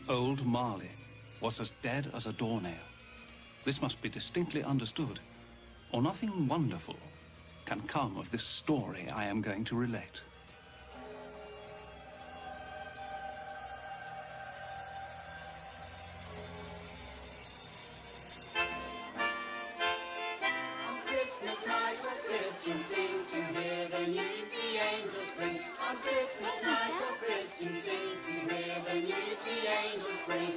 Old Marley was as dead as a doornail. This must be distinctly understood, or nothing wonderful can come of this story I am going to relate. On Christmas night all Christians sing to hear the news the angels bring. On Christmas night all Christians sing to hear the news the angels bring.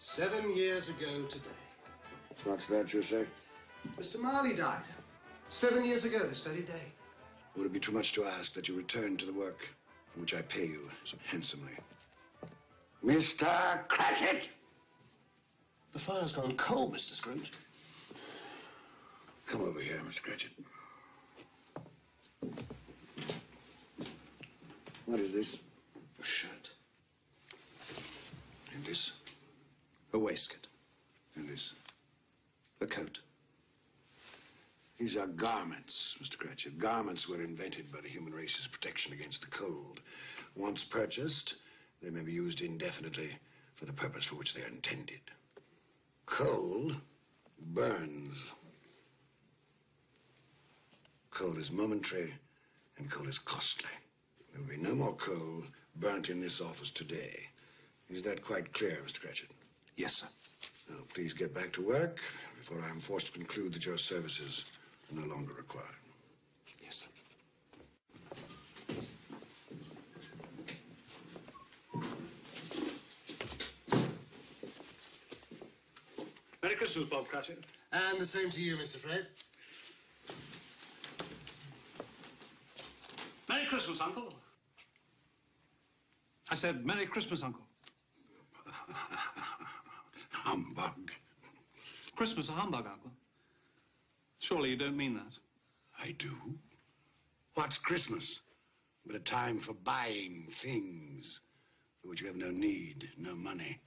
"7 years ago today." What's that you say? Mr. Marley died. 7 years ago this very day. Would it be too much to ask that you return to the work for which I pay you so handsomely? Mr. Cratchit! The fire's gone cold, Mr. Scrooge. Come over here, Mr. Cratchit. What is this? A shirt. And this? A waistcoat. And this? A coat. These are garments, Mr. Cratchit. Garments were invented by the human race's protection against the cold. Once purchased, they may be used indefinitely for the purpose for which they are intended. Coal burns. Coal is momentary, and coal is costly. There will be no more coal burnt in this office today. Is that quite clear, Mr. Cratchit? Yes, sir. Now, please get back to work before I am forced to conclude that your services are no longer required. Yes, sir. Merry Christmas, Bob Cratchit. And the same to you, Mr. Fred. Merry Christmas, Uncle. I said, Merry Christmas, Uncle. Humbug. Christmas a humbug, Uncle. Surely you don't mean that. I do. What's Christmas but a time for buying things for which you have no need, no money?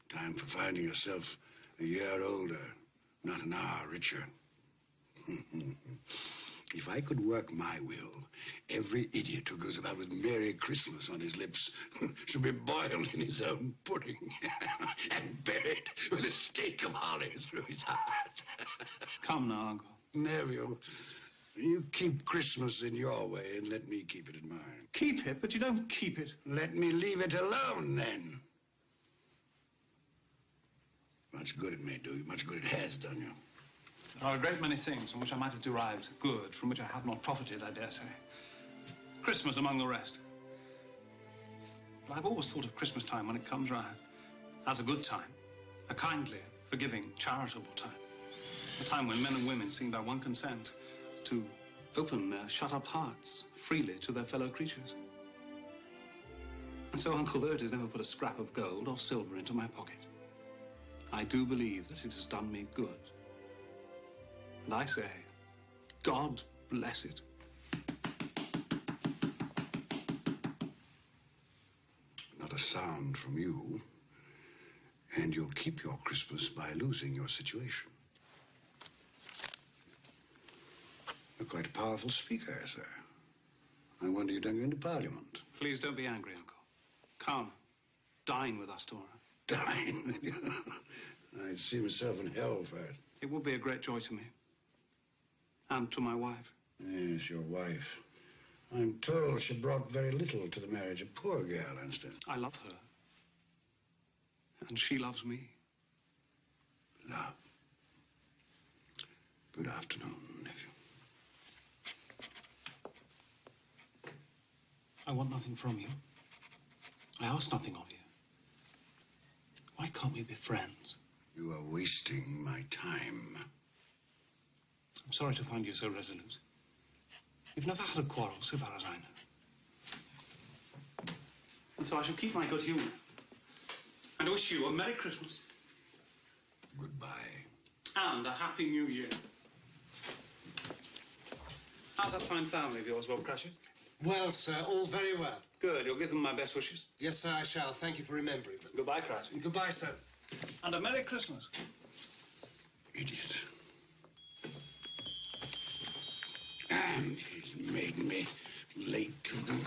Time for finding yourself a year older, not an hour richer. If I could work my will, every idiot who goes about with Merry Christmas on his lips should be boiled in his own pudding and buried with a stake of holly through his heart. Come now, Uncle. Neville, you keep Christmas in your way and let me keep it in mine. Keep it, but you don't keep it. Let me leave it alone, then. Much good it may do you, much good it has done you. There are a great many things from which I might have derived good, from which I have not profited, I dare say. Christmas among the rest. But I've always thought of Christmas time when it comes round as a good time, a kindly, forgiving, charitable time. A time when men and women seem by one consent to open their shut-up hearts freely to their fellow creatures. And so Uncle Bert has never put a scrap of gold or silver into my pocket. I do believe that it has done me good. And I say, God bless it. Not a sound from you, and you'll keep your Christmas by losing your situation. You're quite a powerful speaker, sir. I wonder you don't go into Parliament. Please don't be angry, Uncle. Come, dine with us, Dora. Dine? I'd see myself in hell for it. It would be a great joy to me. And to my wife. Yes, your wife. I'm told she brought very little to the marriage. A poor girl, Einstein. I love her. And she loves me. Love. Good afternoon, nephew. I want nothing from you. I ask nothing of you. Why can't we be friends? You are wasting my time. I'm sorry to find you so resolute. We've never had a quarrel, so far as I know. And so I shall keep my good humor. And wish you a Merry Christmas. Goodbye. And a Happy New Year. How's that fine family of yours, Bob Cratchit? Well, sir, all very well. Good. You'll give them my best wishes. Yes, sir, I shall. Thank you for remembering them. Goodbye, Cratchit. Goodbye, sir. And a Merry Christmas. Idiot. And he's made me late to them.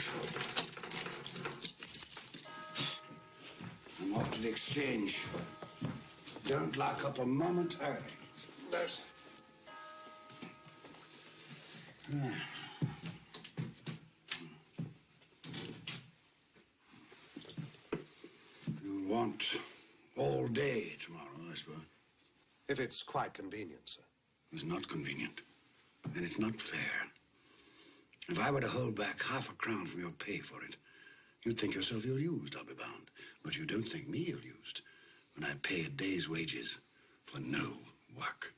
I'm off to the exchange. Don't lock up a moment early. No, sir. You'll want all day tomorrow, I suppose. If it's quite convenient, sir. It's not convenient. And it's not fair. If I were to hold back half a crown from your pay for it, you'd think yourself ill-used, I'll be bound. But you don't think me ill-used when I pay a day's wages for no work.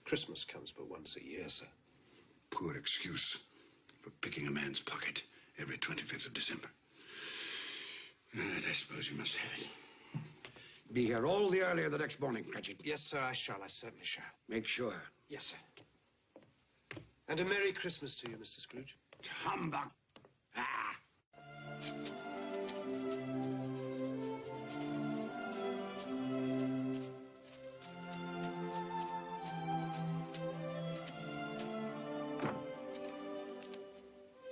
Christmas comes but once a year, sir. Poor excuse for picking a man's pocket every 25th of December. And I suppose you must have it. Be here all the earlier the next morning, Cratchit. Yes, sir, I shall. I certainly shall. Make sure. Yes, sir. And a Merry Christmas to you, Mr. Scrooge. Humbug. Ah.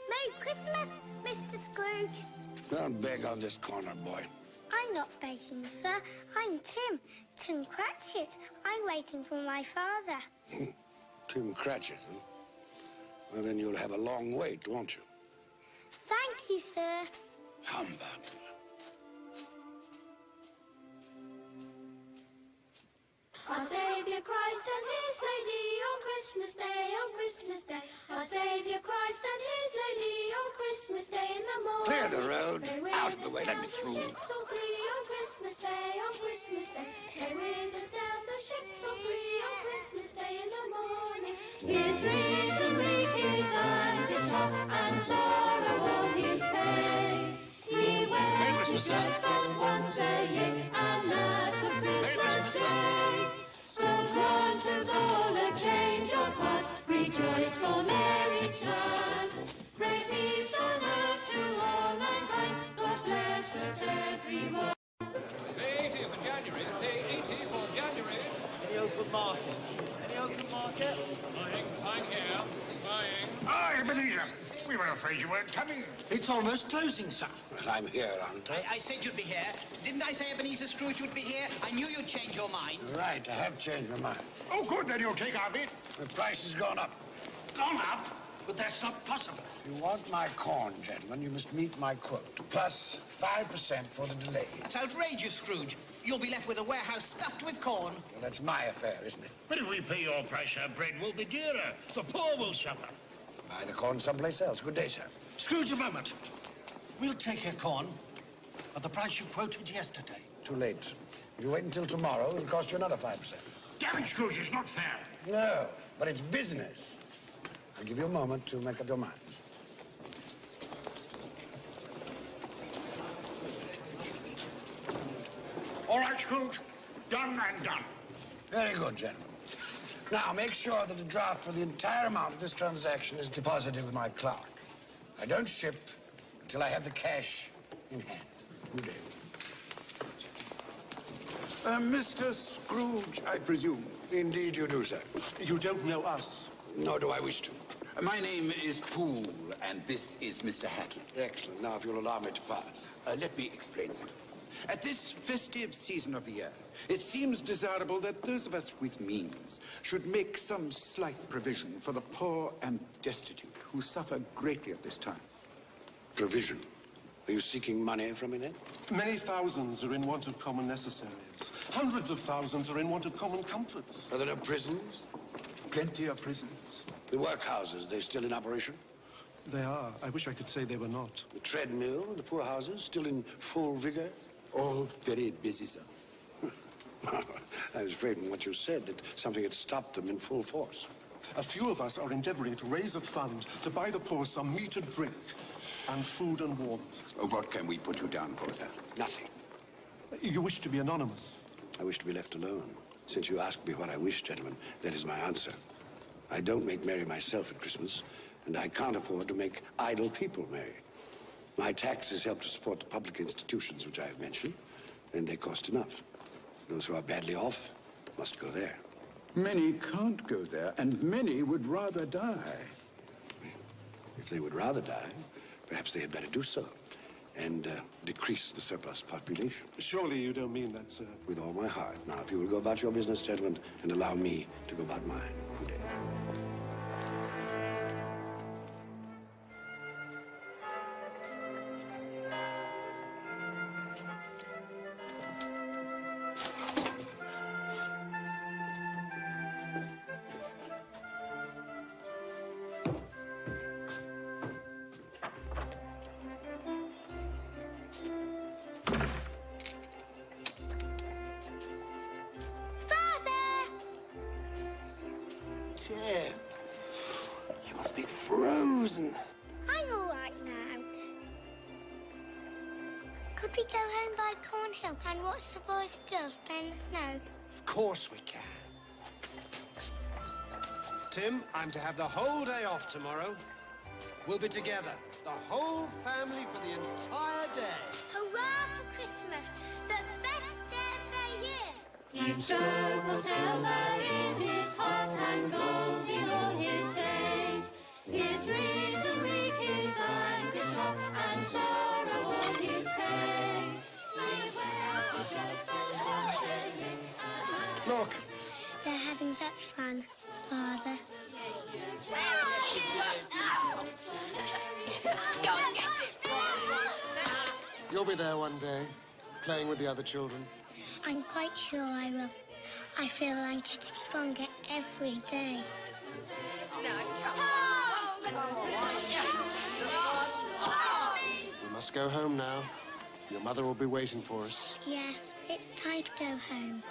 Merry Christmas, Mr. Scrooge. Don't beg on this corner, boy. I'm not begging, sir. I'm Tim Cratchit. I'm waiting for my father. Tim Cratchit, huh? Well, then you'll have a long wait, won't you? Thank you, sir. Humbug. Our Saviour Christ and His Lady on Christmas Day, on Christmas Day. Our Saviour Christ and His Lady on Christmas Day in the morning. Clear the road. They will Out of the way. Let me sail the through. ships all free on Christmas Day, on Christmas Day. They will sail the ships all free on Christmas Day in the morning. His reason weak, his anguish hot, and sorrow all his pain. He wears his clothes but once a year, and that for Christmas Day. So grant us all a change of heart, rejoice for Mary's child. Pray peace on earth to all mankind, God bless us everyone. Day 18 for January, day 80 for January. Any open market? Any open market? Buying here, buying. Ah, Ebenezer. We were afraid you weren't coming. It's almost closing, sir. Well, I'm here, aren't I? I said you'd be here. Didn't I say Ebenezer Scrooge would be here? I knew you'd change your mind. Right, I have changed my mind. Oh, good, then you'll take our bid. The price has gone up. Gone up? But that's not possible. If you want my corn, gentlemen, you must meet my quote. Plus 5% for the delay. It's outrageous, Scrooge. You'll be left with a warehouse stuffed with corn. Well, that's my affair, isn't it? But if we pay your price, our bread will be dearer. The poor will suffer. Buy the corn someplace else. Good day, sir. Scrooge, a moment. We'll take your corn at the price you quoted yesterday. Too late. If you wait until tomorrow, it'll cost you another 5%. Damn it, Scrooge, it's not fair. No, but it's business. I'll give you a moment to make up your minds. All right, Scrooge. Done and done. Very good, gentlemen. Now, make sure that a draft for the entire amount of this transaction is deposited with my clerk. I don't ship until I have the cash in hand. Good day. Mr. Scrooge, I presume. Indeed you do, sir. You don't know us. Nor do I wish to. My name is Poole, and this is Mr. Hackett. Excellent. Now, if you'll allow me to pass. Let me explain something. At this festive season of the year, it seems desirable that those of us with means should make some slight provision for the poor and destitute who suffer greatly at this time. Provision? Are you seeking money from me, then? Many thousands are in want of common necessaries. Hundreds of thousands are in want of common comforts. Are there no prisons? Plenty of prisons. The workhouses, they're still in operation? They are. I wish I could say they were not. The treadmill, the poorhouses, still in full vigor? All very busy, sir. I was afraid from what you said that something had stopped them in full force. A few of us are endeavoring to raise a fund to buy the poor some meat and drink, and food and warmth. What can we put you down for, sir? Nothing. You wish to be anonymous? I wish to be left alone. Since you asked me what I wish, gentlemen, that is my answer. I don't make merry myself at Christmas, and I can't afford to make idle people merry. My taxes help to support the public institutions which I have mentioned, and they cost enough. Those who are badly off must go there. Many can't go there, and many would rather die. If they would rather die, perhaps they had better do so, and decrease the surplus population. Surely you don't mean that, sir. With all my heart. Now, if you will go about your business, gentlemen, and allow me to go about mine. Good day. Tim, you must be frozen. I'm all right now. Could we go home by Cornhill and watch the boys and girls play in the snow? Of course we can. Tim, I'm to have the whole day off tomorrow. We'll be together, the whole family, for the entire day. Hurrah for Christmas, the best day of the year. Each stroke will tell that it is hot and cold in all his days. His reason weak, his anguish shock, and sorrow all his pain. Look. They're having such fun, Father. You'll be there one day, playing with the other children. I'm quite sure I will. I feel I'm getting stronger every day. We must go home now. Your mother will be waiting for us. Yes, it's time to go home.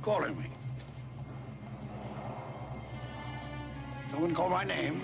calling me? No one call my name?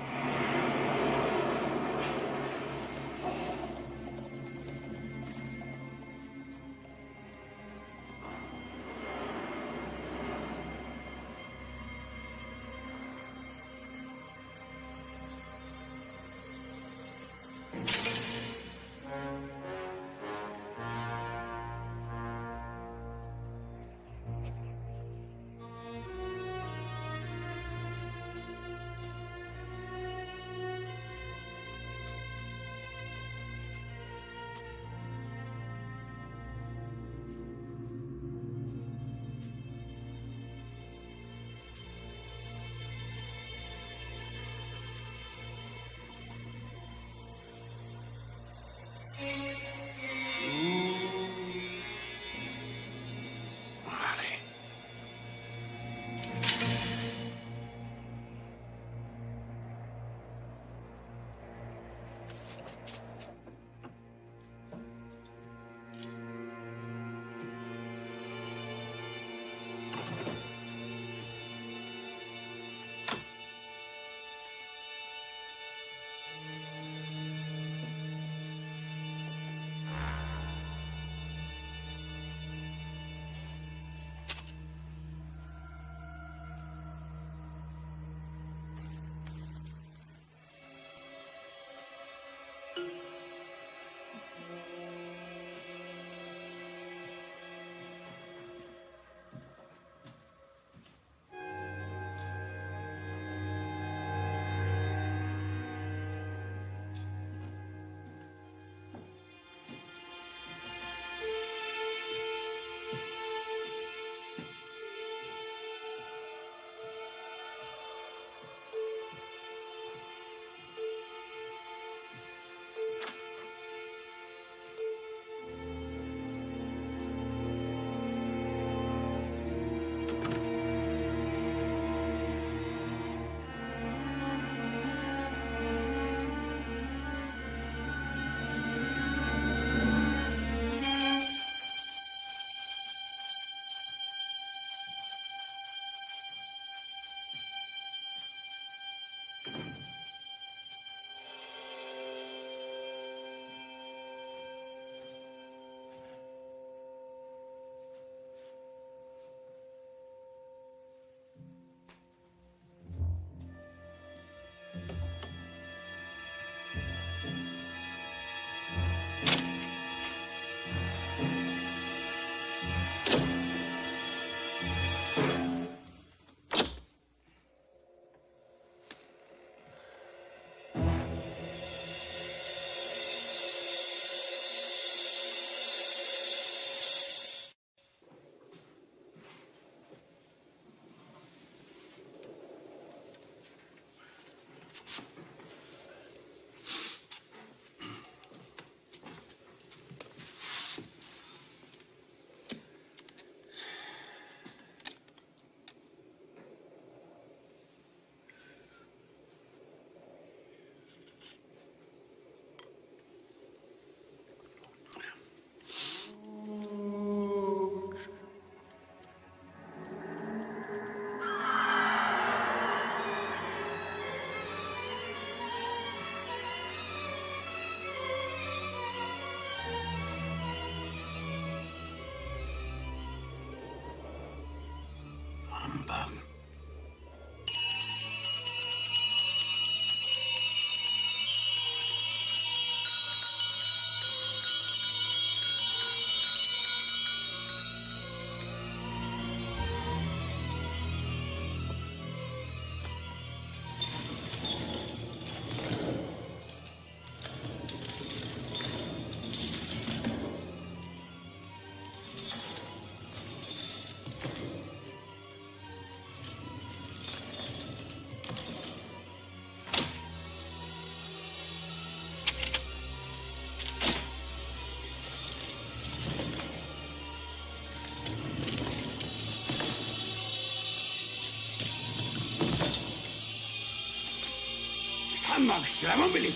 Max, Ramambili.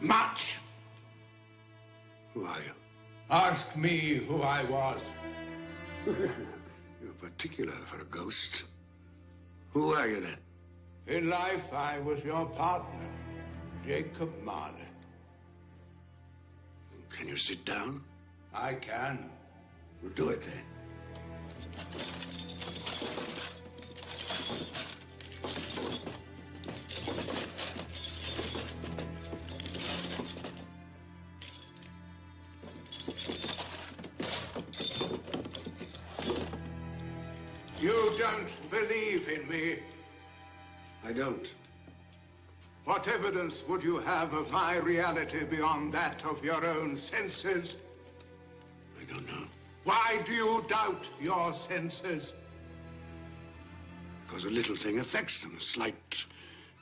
Much. Who are you? Ask me who I was. You're particular for a ghost. Who are you, then? In life, I was your partner, Jacob Marley. Can you sit down? I can. Well, do it, then. You don't believe in me. I don't. What evidence would you have of my reality beyond that of your own senses? I don't know. Why do you doubt your senses? Because a little thing affects them. A slight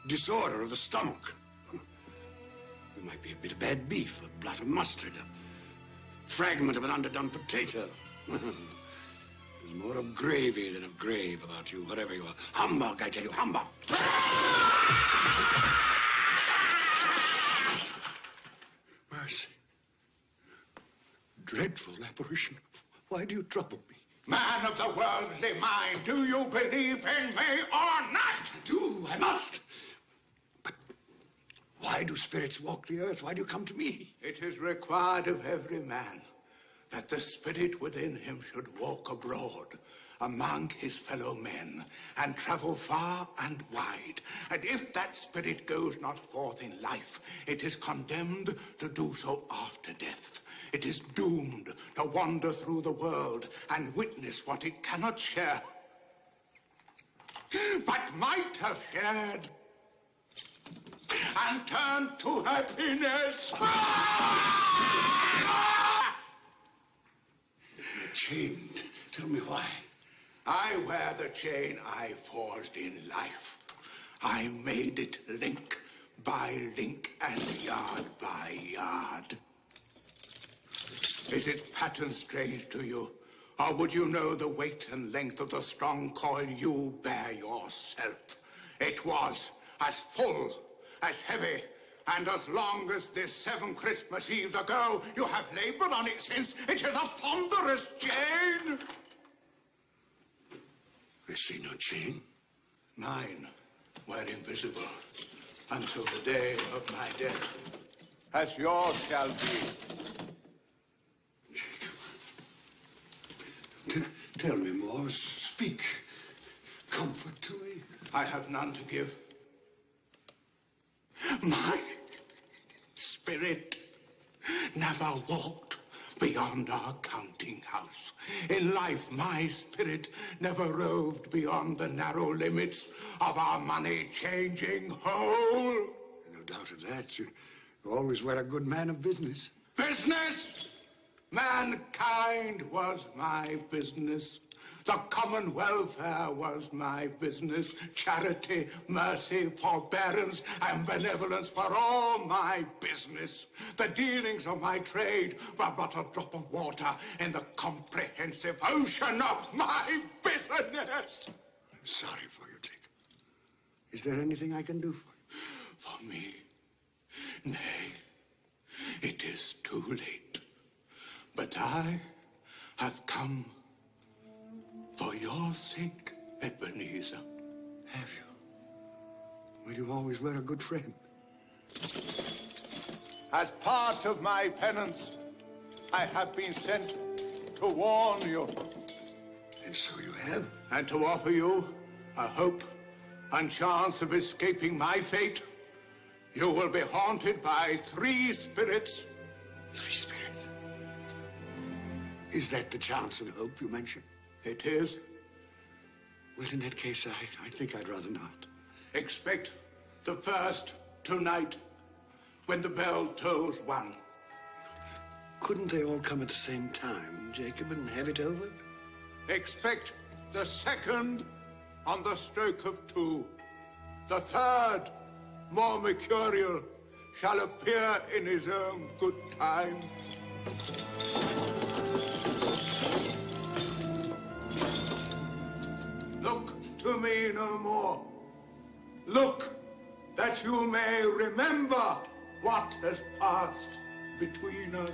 disorder of the stomach. There might be a bit of bad beef, a blot of mustard, a fragment of an underdone potato. There's more of gravy than of grave about you, whatever you are. Humbug, I tell you, humbug! Mercy. Dreadful apparition. Why do you trouble me? Man of the worldly mind, do you believe in me or not? I do, I must. But why do spirits walk the earth? Why do you come to me? It is required of every man that the spirit within him should walk abroad among his fellow men and travel far and wide. And if that spirit goes not forth in life, it is condemned to do so after death. It is doomed to wander through the world and witness what it cannot share, but might have shared, and turn to happiness. Chain. Tell me why. I wear the chain I forged in life. I made it link by link and yard by yard. Is its pattern strange to you? Or would you know the weight and length of the strong coil you bear yourself? It was as full, as heavy, and as long as this 7 Christmas Eves ago, you have labored on it since. It is a ponderous chain. I see no chain. Mine were invisible until the day of my death, as yours shall be. Tell me more. Speak comfort to me. I have none to give. My spirit never walked beyond our counting house. In life, my spirit never roved beyond the narrow limits of our money-changing hole. No doubt of that. You always were a good man of business. Business? Mankind was my business. The common welfare was my business. Charity, mercy, forbearance, and benevolence were all my business. The dealings of my trade were but a drop of water in the comprehensive ocean of my bitterness. I'm sorry for you, Jacob. Is there anything I can do for you? For me? Nay, it is too late. But I have come for your sake, Ebenezer. Have you? Well, you always were a good friend. As part of my penance, I have been sent to warn you. And so you have? And to offer you a hope and chance of escaping my fate. You will be haunted by 3 spirits. 3 spirits? Is that the chance and hope you mentioned? It is. Well, in that case, I think I'd rather not. Expect the first tonight, when the bell tolls 1. Couldn't they all come at the same time, Jacob, and have it over? Expect the second on the stroke of 2. The third, more mercurial, shall appear in his own good time. Look to me no more. Look, that you may remember what has passed between us.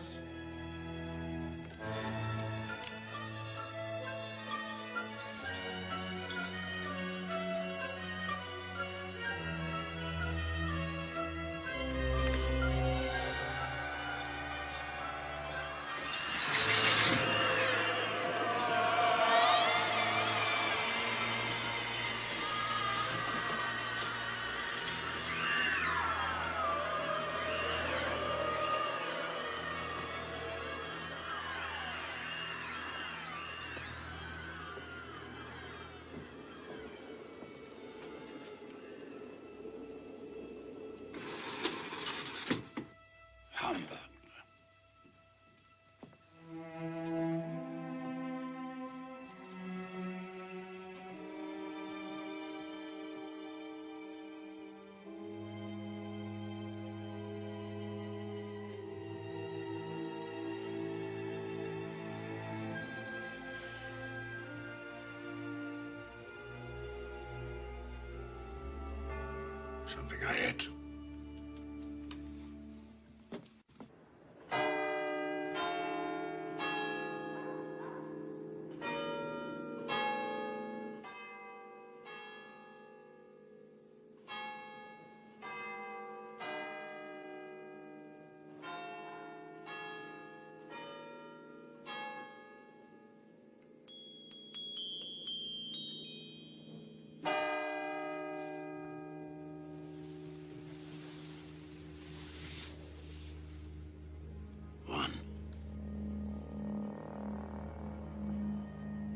Humbug. Something I ate.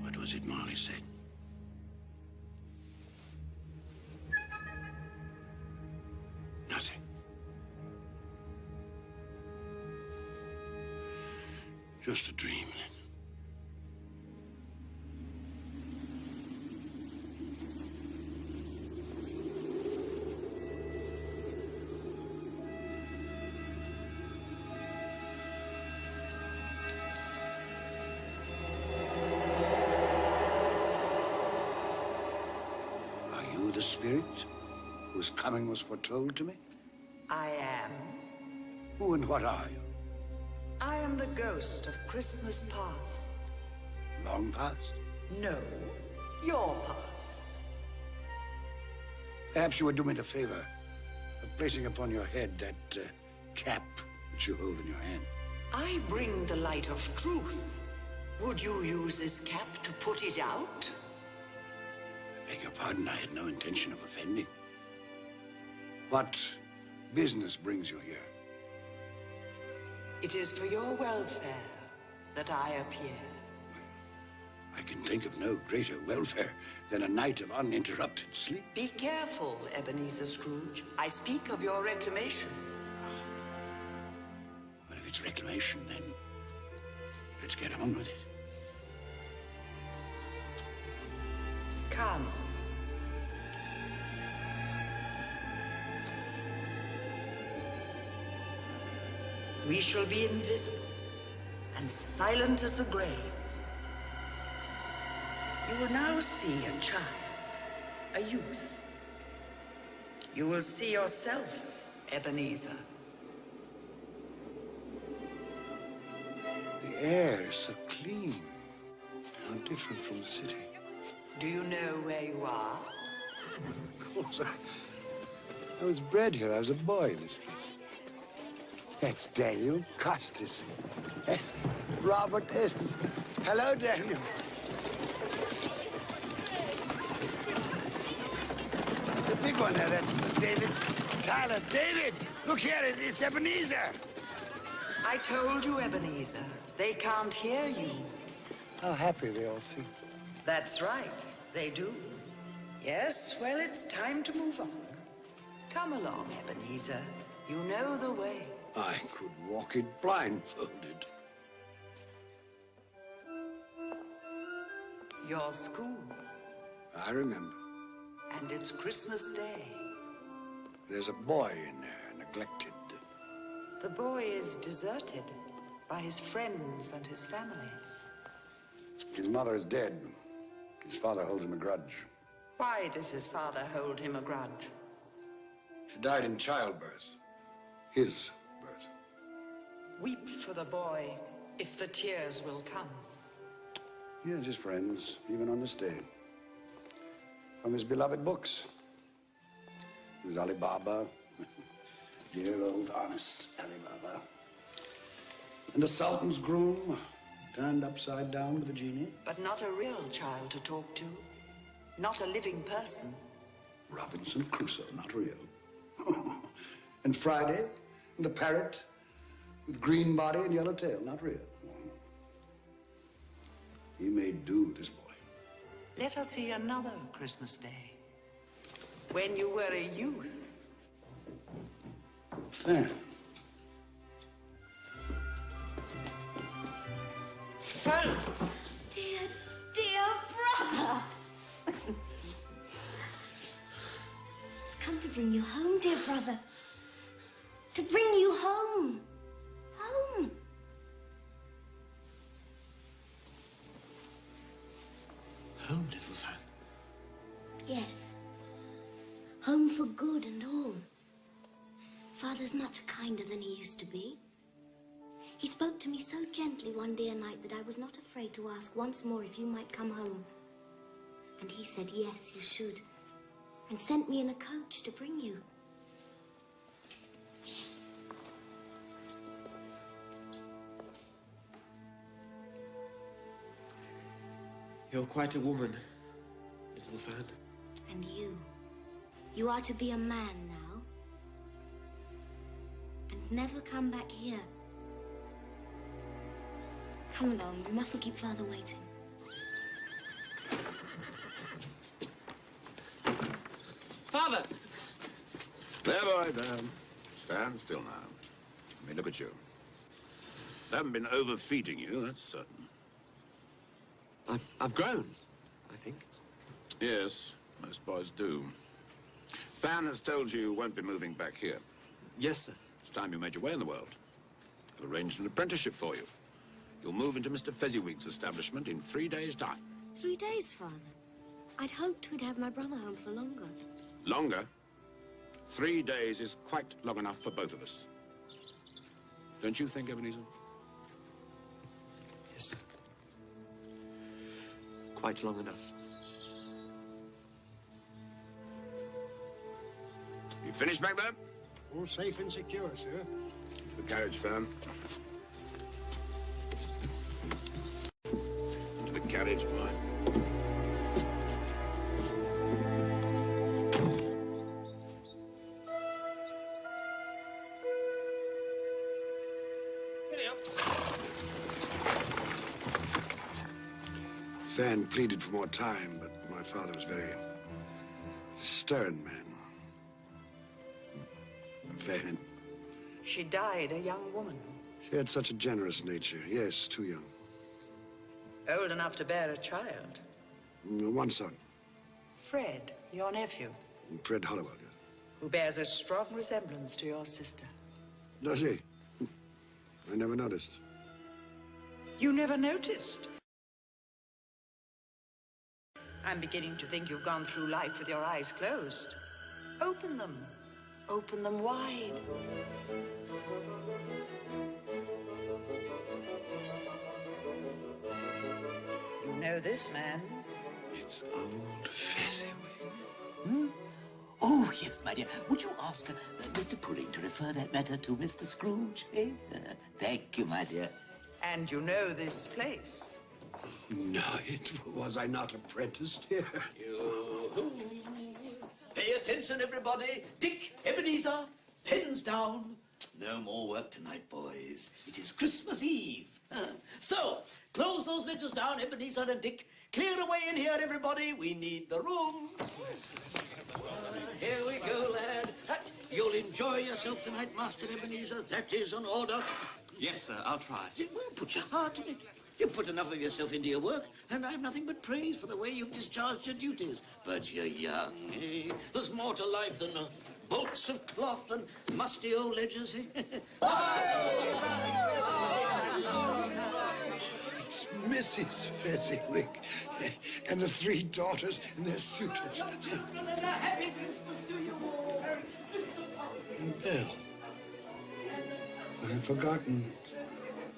What was it Marley said? Nothing. Just a dream, then. The spirit whose coming was foretold to me? I am. Who and what are you? I am the ghost of Christmas past. Long past? No, your past. Perhaps you would do me the favor of placing upon your head that cap which you hold in your hand. I bring the light of truth. Would you use this cap to put it out? Beg your pardon, I had no intention of offending. What business brings you here? It is for your welfare that I appear. I can think of no greater welfare than a night of uninterrupted sleep. Be careful, Ebenezer Scrooge. I speak of your reclamation. Well, if it's reclamation, then let's get on with it. Come. We shall be invisible and silent as the grave. You will now see a child, a youth. You will see yourself, Ebenezer. The air is so clean. How different from the city. Do you know where you are? Of course, I was bred here. I was a boy in this place. That's Daniel Costas. Robert Estes. Hello, Daniel. The big one there, that's David Tyler. David, look here, it's Ebenezer. I told you, Ebenezer. They can't hear you. How happy they all seem. That's right, they do. Yes, well, it's time to move on. Come along, Ebenezer. You know the way. I could walk it blindfolded. Your school. I remember. And it's Christmas Day. There's a boy in there, neglected. The boy is deserted by his friends and his family. His mother is dead. His father holds him a grudge. Why does his father hold him a grudge? She died in childbirth. his birth. Weep for the boy, if the tears will come. He has his friends, even on this day. From his beloved books. There's Ali Baba, dear old honest Ali Baba. And the Sultan's groom, turned upside down with the genie. But not a real child to talk to. Not a living person. Robinson Crusoe, not real. And Friday, and the parrot with green body and yellow tail, not real. He made do, this boy. Let us see another Christmas Day. When you were a youth. Fan. Fan! Dear, dear brother. Come to bring you home, dear brother. To bring you home. Home. Home, little Fan. Yes. Home for good and all. Father's much kinder than he used to be. He spoke to me so gently one dear night that I was not afraid to ask once more if you might come home. And he said, yes, you should. And sent me in a coach to bring you. You're quite a woman, little Fan. And you are to be a man now. And never come back here. Come along, we mustn't keep Father waiting. Father! There, boy, there. Stand still now. Let me look at you. I haven't been overfeeding you, that's certain. I've grown, I think. Yes, most boys do. Fan has told you won't be moving back here. Yes, sir. It's time you made your way in the world. I've arranged an apprenticeship for you. You'll move into Mr. Fezziwig's establishment in 3 days' time. 3 days, Father. I'd hoped we'd have my brother home for longer. Longer? 3 days is quite long enough for both of us. Don't you think, Ebenezer? Yes, sir. Quite long enough. You finished back there? All safe and secure, sir. The carriage, Fan. Into the carriage, boy. Fan pleaded for more time, but my father was very stern man. Fan. She died a young woman. She had such a generous nature. Yes, too young. Old enough to bear a child. One son, Fred, your nephew, Fred Hollowell. who bears a strong resemblance to your sister. Does he? I never noticed. You never noticed? I'm beginning to think you've gone through life with your eyes closed. Open them. Open them wide. You know this man? It's old Fezziwig. Hmm? Oh, yes, my dear. Would you ask Mr. Pulling to refer that matter to Mr. Scrooge? Eh? Thank you, my dear. And you know this place? No, was I not apprenticed here? You. Pay attention, everybody. Dick, Ebenezer, pens down. No more work tonight, boys. It is Christmas Eve. So, close those ledgers down, Ebenezer and Dick. Clear away in here, everybody. We need the room. Here we go, lad. You'll enjoy yourself tonight, Master Ebenezer. That is an order. Yes, sir, I'll try. Well, put your heart in it. You put enough of yourself into your work, and I've nothing but praise for the way you've discharged your duties. But you're young, eh? There's more to life than bolts of cloth and musty old ledgers, eh? It's Mrs. Fezziwig and the 3 daughters and their suitors. Happy Christmas to you all. And Belle. I've forgotten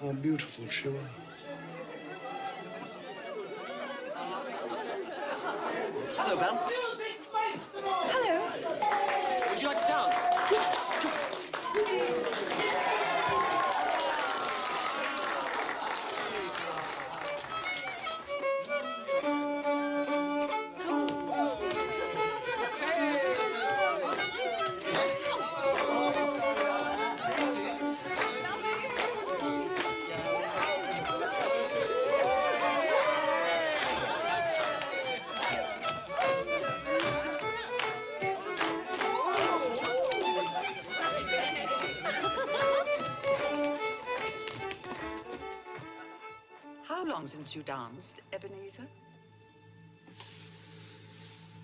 how beautiful she was. Hello, Belle. Hello. Would you like to dance? Yes. How long since you danced, Ebenezer?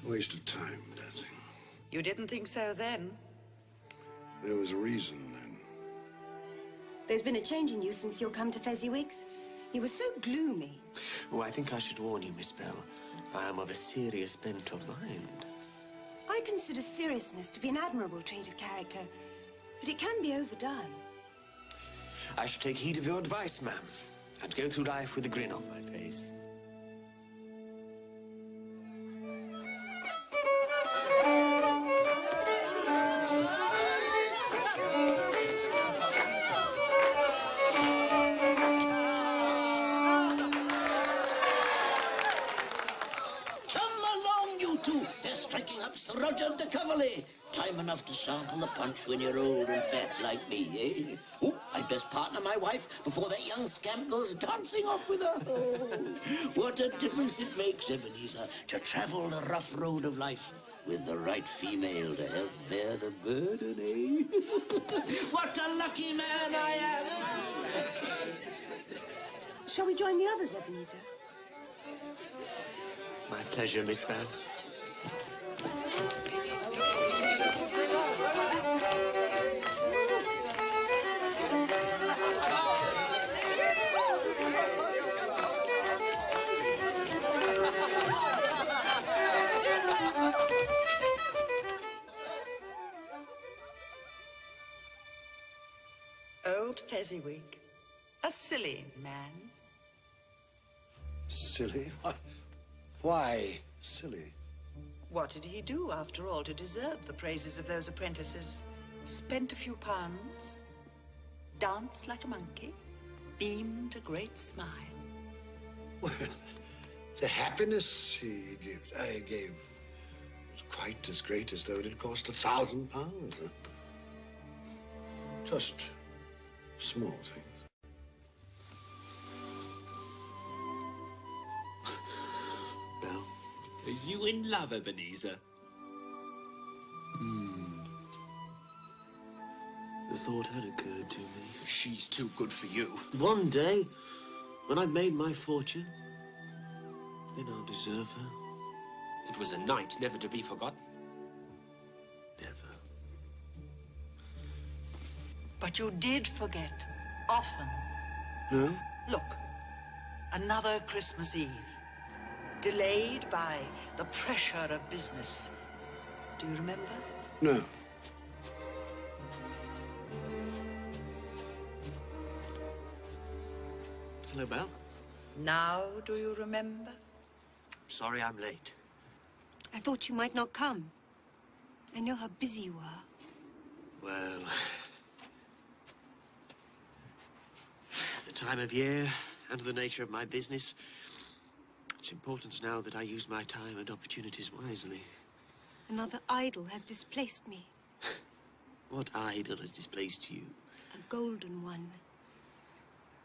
Waste of time, dancing. You didn't think so then? There was a reason then. There's been a change in you since you've come to Fezziwigs. You were so gloomy. Oh, I think I should warn you, Miss Bell. I am of a serious bent of mind. I consider seriousness to be an admirable trait of character, but it can be overdone. I should take heed of your advice, ma'am, and go through life with a grin on my face. Sir Roger de Coverley. Time enough to sample the punch when you're old and fat like me, eh? Oh, I'd best partner my wife before that young scamp goes dancing off with her. Oh, what a difference it makes, Ebenezer, to travel the rough road of life with the right female to help bear the burden, eh? What a lucky man I am! Shall we join the others, Ebenezer? My pleasure, Miss Bell. Old Fezziwig. A silly man. Silly? Why silly? What did he do, after all, to deserve the praises of those apprentices? Spent a few pounds, danced like a monkey, beamed a great smile. Well, the happiness he gave was quite as great as though it had cost £1,000. Just small things. Bell? Are you in love, Ebenezer? The thought had occurred to me. She's too good for you. One day, when I've made my fortune, then I'll deserve her. It was a night never to be forgotten. Never. But you did forget. Often. No? Look. Another Christmas Eve. Delayed by the pressure of business. Do you remember? No. Hello, Belle. Now do you remember? Sorry I'm late. I thought you might not come. I know how busy you are. Well, the time of year and the nature of my business, it's important now that I use my time and opportunities wisely. Another idol has displaced me. What idol has displaced you? A golden one.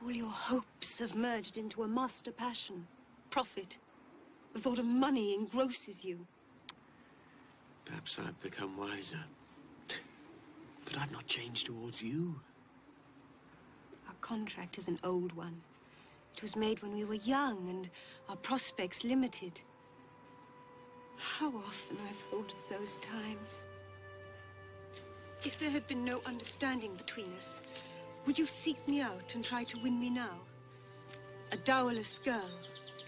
All your hopes have merged into a master passion. Profit. The thought of money engrosses you. Perhaps I've become wiser. But I've not changed towards you. Our contract is an old one. It was made when we were young and our prospects limited. How often I've thought of those times. If there had been no understanding between us, would you seek me out and try to win me now? A dowerless girl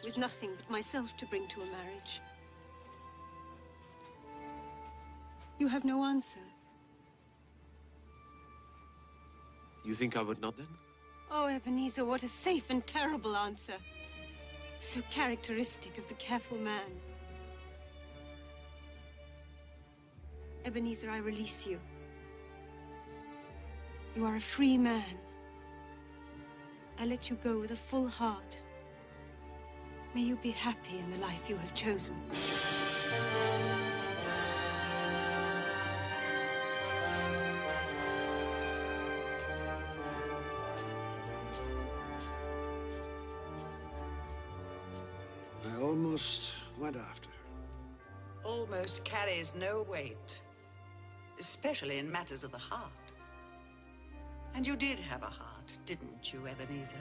with nothing but myself to bring to a marriage. You have no answer. You think I would not, then? Oh, Ebenezer, what a safe and terrible answer. So characteristic of the careful man. Ebenezer, I release you. You are a free man. I let you go with a full heart. May you be happy in the life you have chosen. I almost went after her. Almost carries no weight, especially in matters of the heart. And you did have a heart, didn't you, Ebenezer?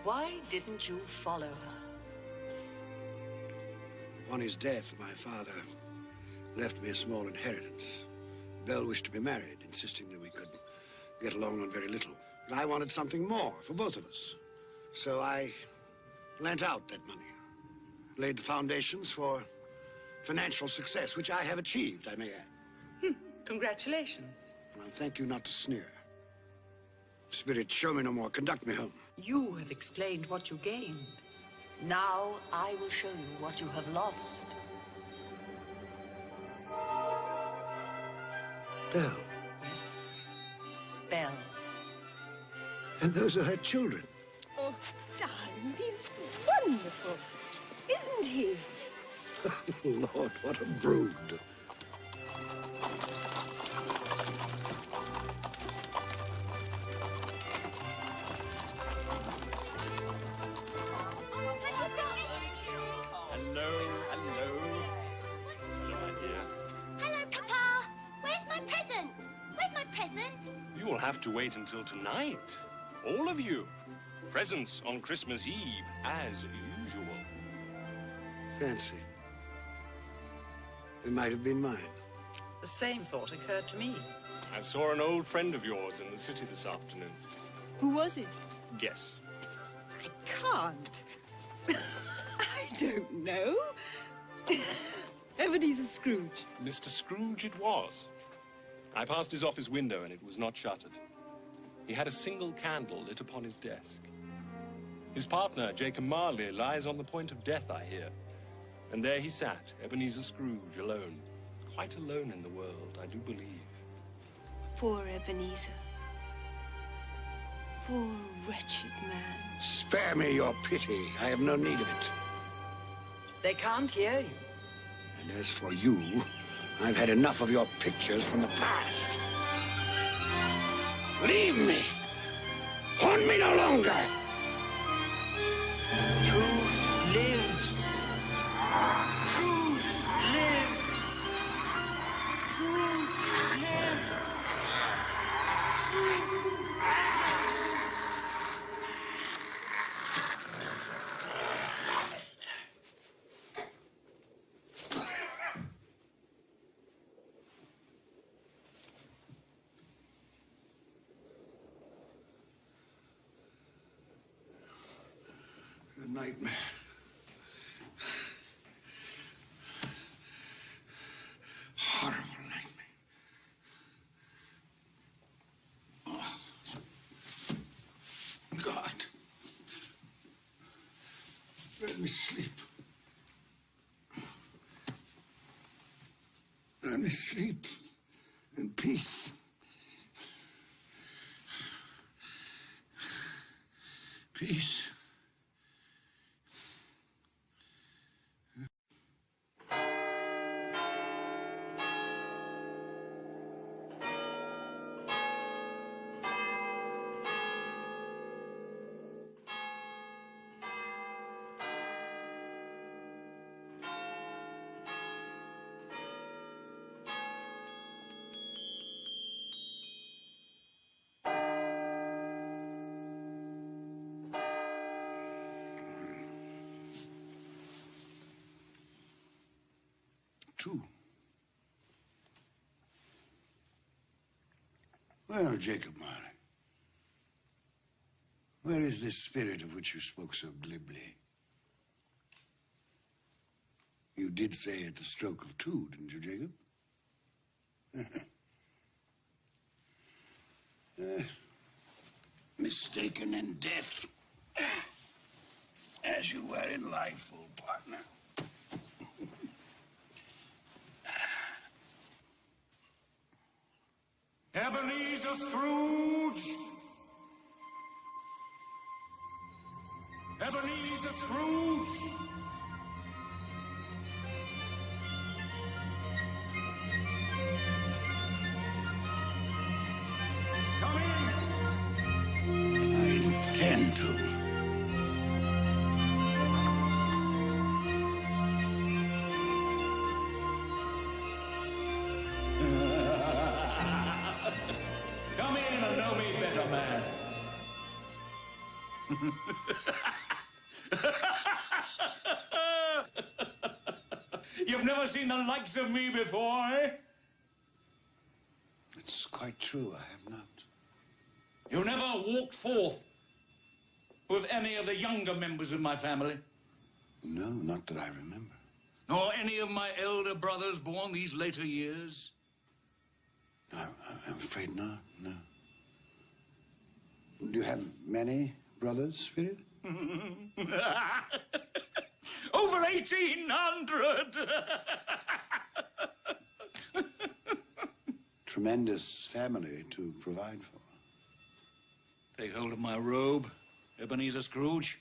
Why didn't you follow her? Upon his death, my father left me a small inheritance. Belle wished to be married, insisting that we could get along on very little. But I wanted something more for both of us. So I lent out that money, laid the foundations for financial success, which I have achieved, I may add. Congratulations. Well, thank you not to sneer. Spirit, show me no more. Conduct me home. You have explained what you gained. Now I will show you what you have lost. Belle. Yes, Belle. And those are her children. Oh, darling, he's wonderful, isn't he? Lord, what a brood. You will have to wait until tonight. All of you. Presents on Christmas Eve, as usual. Fancy. It might have been mine. The same thought occurred to me. I saw an old friend of yours in the city this afternoon. Who was it? Guess. I can't. I don't know. Ebenezer Scrooge. Mr. Scrooge it was. I passed his office window and it was not shuttered. He had a single candle lit upon his desk. His partner, Jacob Marley, lies on the point of death, I hear. And there he sat, Ebenezer Scrooge, alone. Quite alone in the world, I do believe. Poor Ebenezer. Poor wretched man. Spare me your pity. I have no need of it. They can't hear you. And as for you, I've had enough of your pictures from the past. Leave me. Haunt me no longer. Truth lives. Truth lives. Truth lives. Truth. A nightmare. Horrible nightmare. Oh. God. Let me sleep. Let me sleep in peace. Peace. Two. Well, Jacob Marley, where is this spirit of which you spoke so glibly? You did say at the stroke of two, didn't you, Jacob? mistaken in death. As you were in life, old partner. Ebenezer Scrooge! Ebenezer Scrooge! Come in! I intend to. Come in and know me better, man. You've never seen the likes of me before, eh? It's quite true, I have not. You never walked forth with any of the younger members of my family? No, not that I remember. Nor any of my elder brothers born these later years? I'm afraid not, no. Do you have many brothers, Spirit? Over 1,800! Tremendous family to provide for. Take hold of my robe, Ebenezer Scrooge.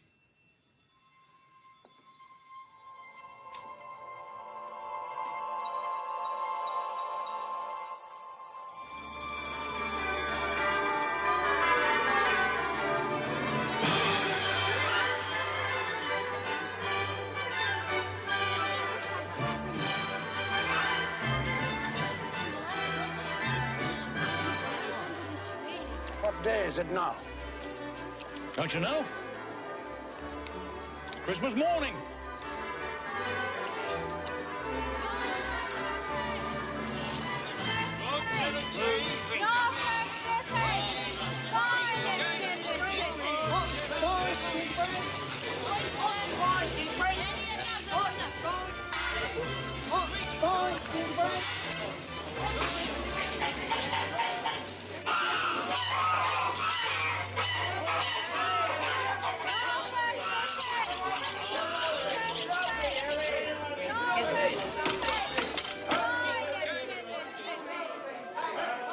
What day is it now? Don't you know? Christmas morning.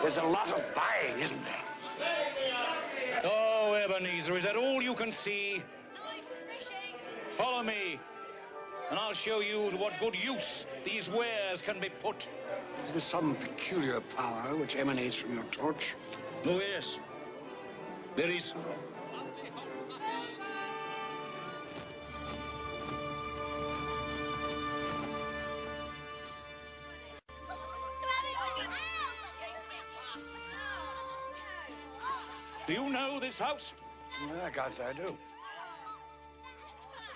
There's a lot of buying, isn't there? Oh, Ebenezer, is that all you can see? Follow me, and I'll show you to what good use these wares can be put. Is there some peculiar power which emanates from your torch? Oh, yes. There is. Do you know this house? Yeah, I can't say I do.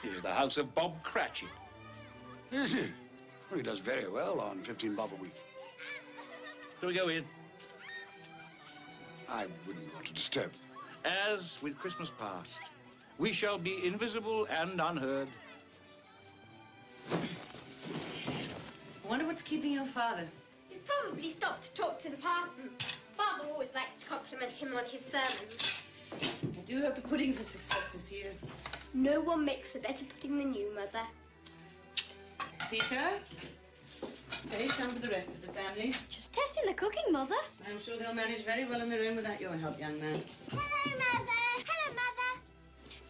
It is the house of Bob Cratchit. Is it? Well, he does very well on 15 bob a week. Shall we go in? I wouldn't want to disturb. As with Christmas past, we shall be invisible and unheard. I wonder what's keeping your father. He's probably stopped to talk to the parson. Father always likes to compliment him on his sermons. I do hope the pudding's a success this year. No one makes a better pudding than you, Mother. Peter, save some for the rest of the family. Just testing the cooking, Mother. I'm sure they'll manage very well on their own without your help, young man. Hello, Mother. Hello, Mother.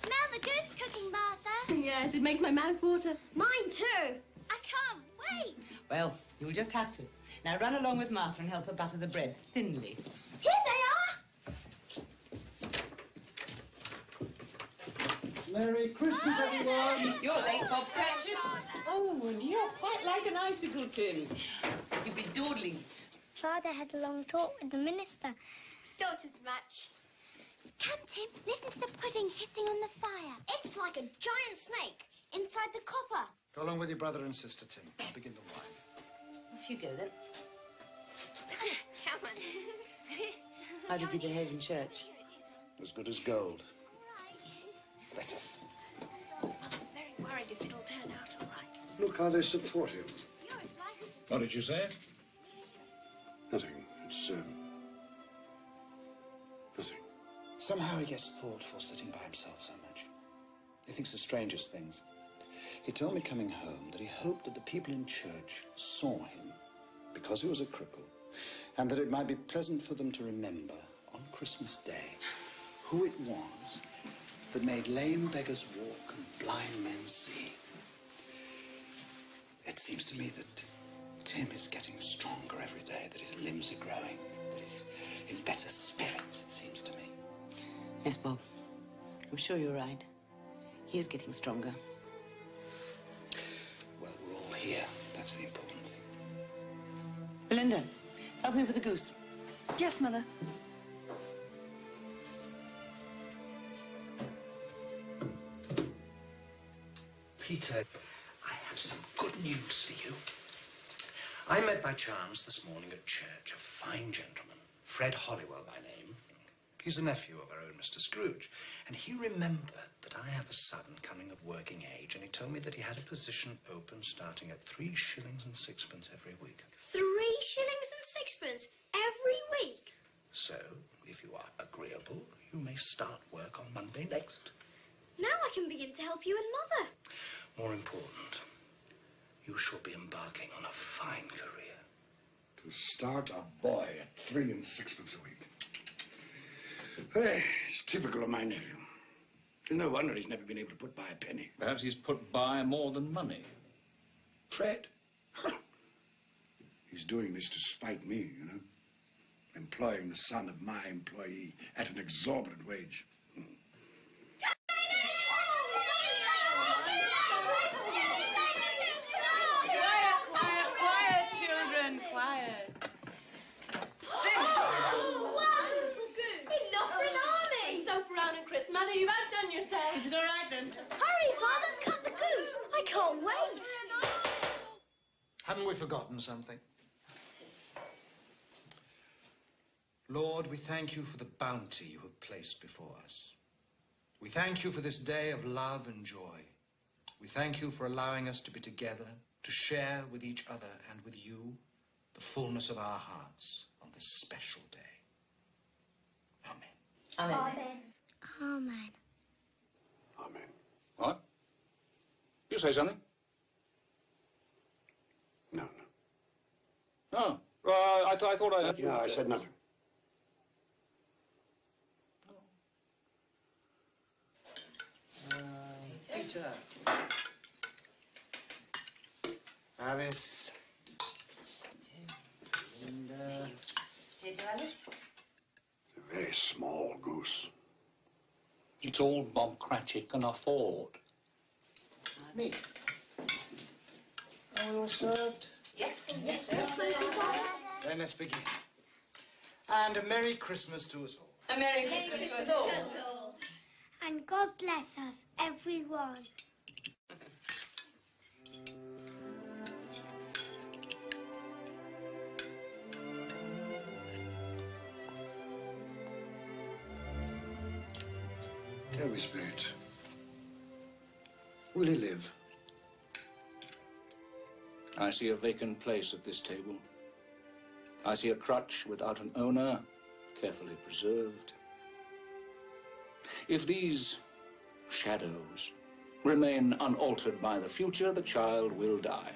Smell the goose cooking, Martha. Yes, it makes my mouth water. Mine too. I can't wait. Well, you'll just have to. Now run along with Martha and help her butter the bread thinly. Here they are. Merry Christmas, everyone. You're late, Bob Cratchit. Oh, and you're quite like an icicle, Tim. You've been dawdling. Father had a long talk with the minister. Don't as much. Come, Tim, listen to the pudding hissing on the fire. It's like a giant snake inside the copper. Go along with your brother and sister, Tim. I'll begin to wine. Off you go, then. Come on. How did you behave in church? As good as gold. Better. Mother's very worried if it'll turn out all right. Look how they support him. What did you say? Nothing. It's, nothing. Somehow he gets thoughtful sitting by himself so much. He thinks the strangest things. He told me coming home that he hoped that the people in church saw him because he was a cripple, and that it might be pleasant for them to remember on Christmas Day who it was that made lame beggars walk and blind men see. It seems to me that Tim is getting stronger every day, that his limbs are growing, that he's in better spirits, it seems to me. Yes, Bob. I'm sure you're right. He is getting stronger. Well, we're all here. That's the important thing. Belinda, help me with the goose. Yes, Mother. Peter, I have some good news for you. I met by chance this morning at church a fine gentleman, Fred Hollywell by name. He's a nephew of our own Mr. Scrooge, and he remembered that I have a son coming of working age, and he told me that he had a position open starting at 3 shillings and 6pence every week. 3 shillings and 6pence every week? So, if you are agreeable, you may start work on Monday next. Now I can begin to help you and Mother. More important, you shall be embarking on a fine career. To start a boy at 3 and 6pence a week. Hey, it's typical of my nephew. No wonder he's never been able to put by a penny. Perhaps he's put by more than money. Fred? He's doing this to spite me, you know. Employing the son of my employee at an exorbitant wage. Quiet, children, quiet. Brown and Chris. Mother, you've outdone yourself. Is it all right, then? Hurry, Father, cut the goose. I can't wait. Haven't we forgotten something? Lord, we thank you for the bounty you have placed before us. We thank you for this day of love and joy. We thank you for allowing us to be together, to share with each other and with you the fullness of our hearts on this special day. Amen. Amen. Amen. What? You say something? No. Oh, I thought I heard you. No, I said nothing. Peter. Alice. Linda. Potato, Alice? A very small goose. It's all Bob Cratchit can afford. Me. Are we all served? Yes. Then let's begin. And a Merry Christmas to us all. A Merry Christmas to us all. And God bless us, everyone. Tell me, Spirit, will he live? I see a vacant place at this table. I see a crutch without an owner, carefully preserved. If these shadows remain unaltered by the future, the child will die.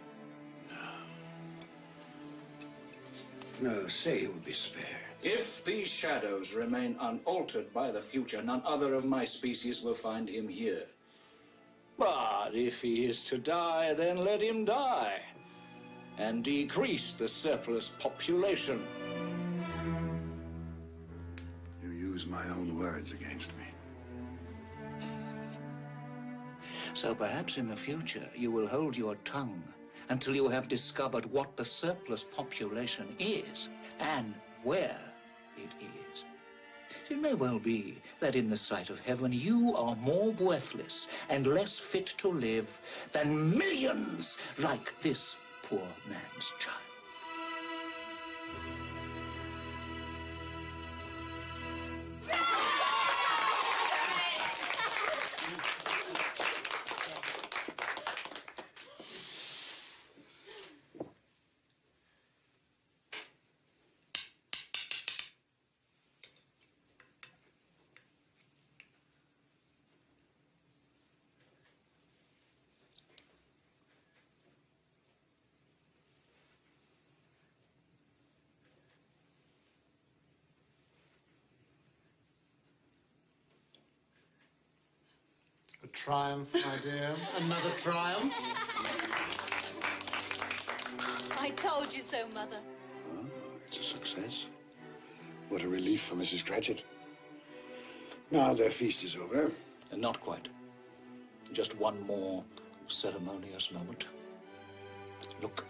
No, say he will be spared. If these shadows remain unaltered by the future, none other of my species will find him here. But if he is to die, then let him die, and decrease the surplus population. You use my own words against me. So perhaps in the future you will hold your tongue until you have discovered what the surplus population is and where it is. It may well be that in the sight of heaven you are more worthless and less fit to live than millions like this poor man's child. triumph, my dear. Another triumph. I told you so, Mother. Oh, it's a success. What a relief for Mrs. Cratchit. Now their feast is over. Not quite. Just one more ceremonious moment. Look.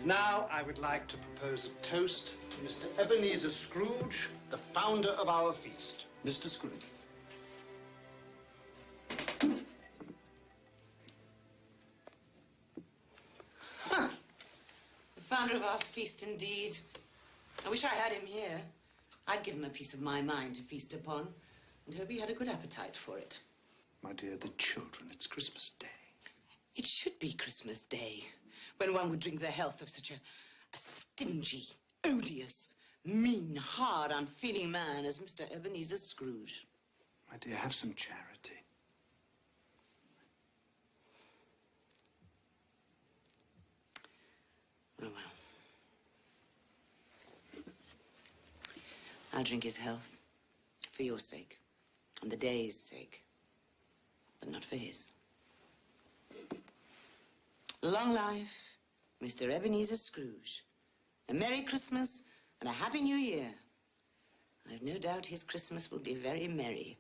Now I would like to propose a toast to Mr. Ebenezer Scrooge, the founder of our feast. Mr. Scrooge. The founder of our feast, indeed. I wish I had him here. I'd give him a piece of my mind to feast upon, and hope he had a good appetite for it. My dear, the children, it's Christmas Day. It should be Christmas Day, when one would drink the health of such a stingy, odious, mean, hard, unfeeling man as Mr. Ebenezer Scrooge. My dear, have some charity. Oh, well. I'll drink his health, for your sake, and the day's sake, but not for his. Long life, Mr. Ebenezer Scrooge. A Merry Christmas and a Happy New Year. I've no doubt his Christmas will be very merry,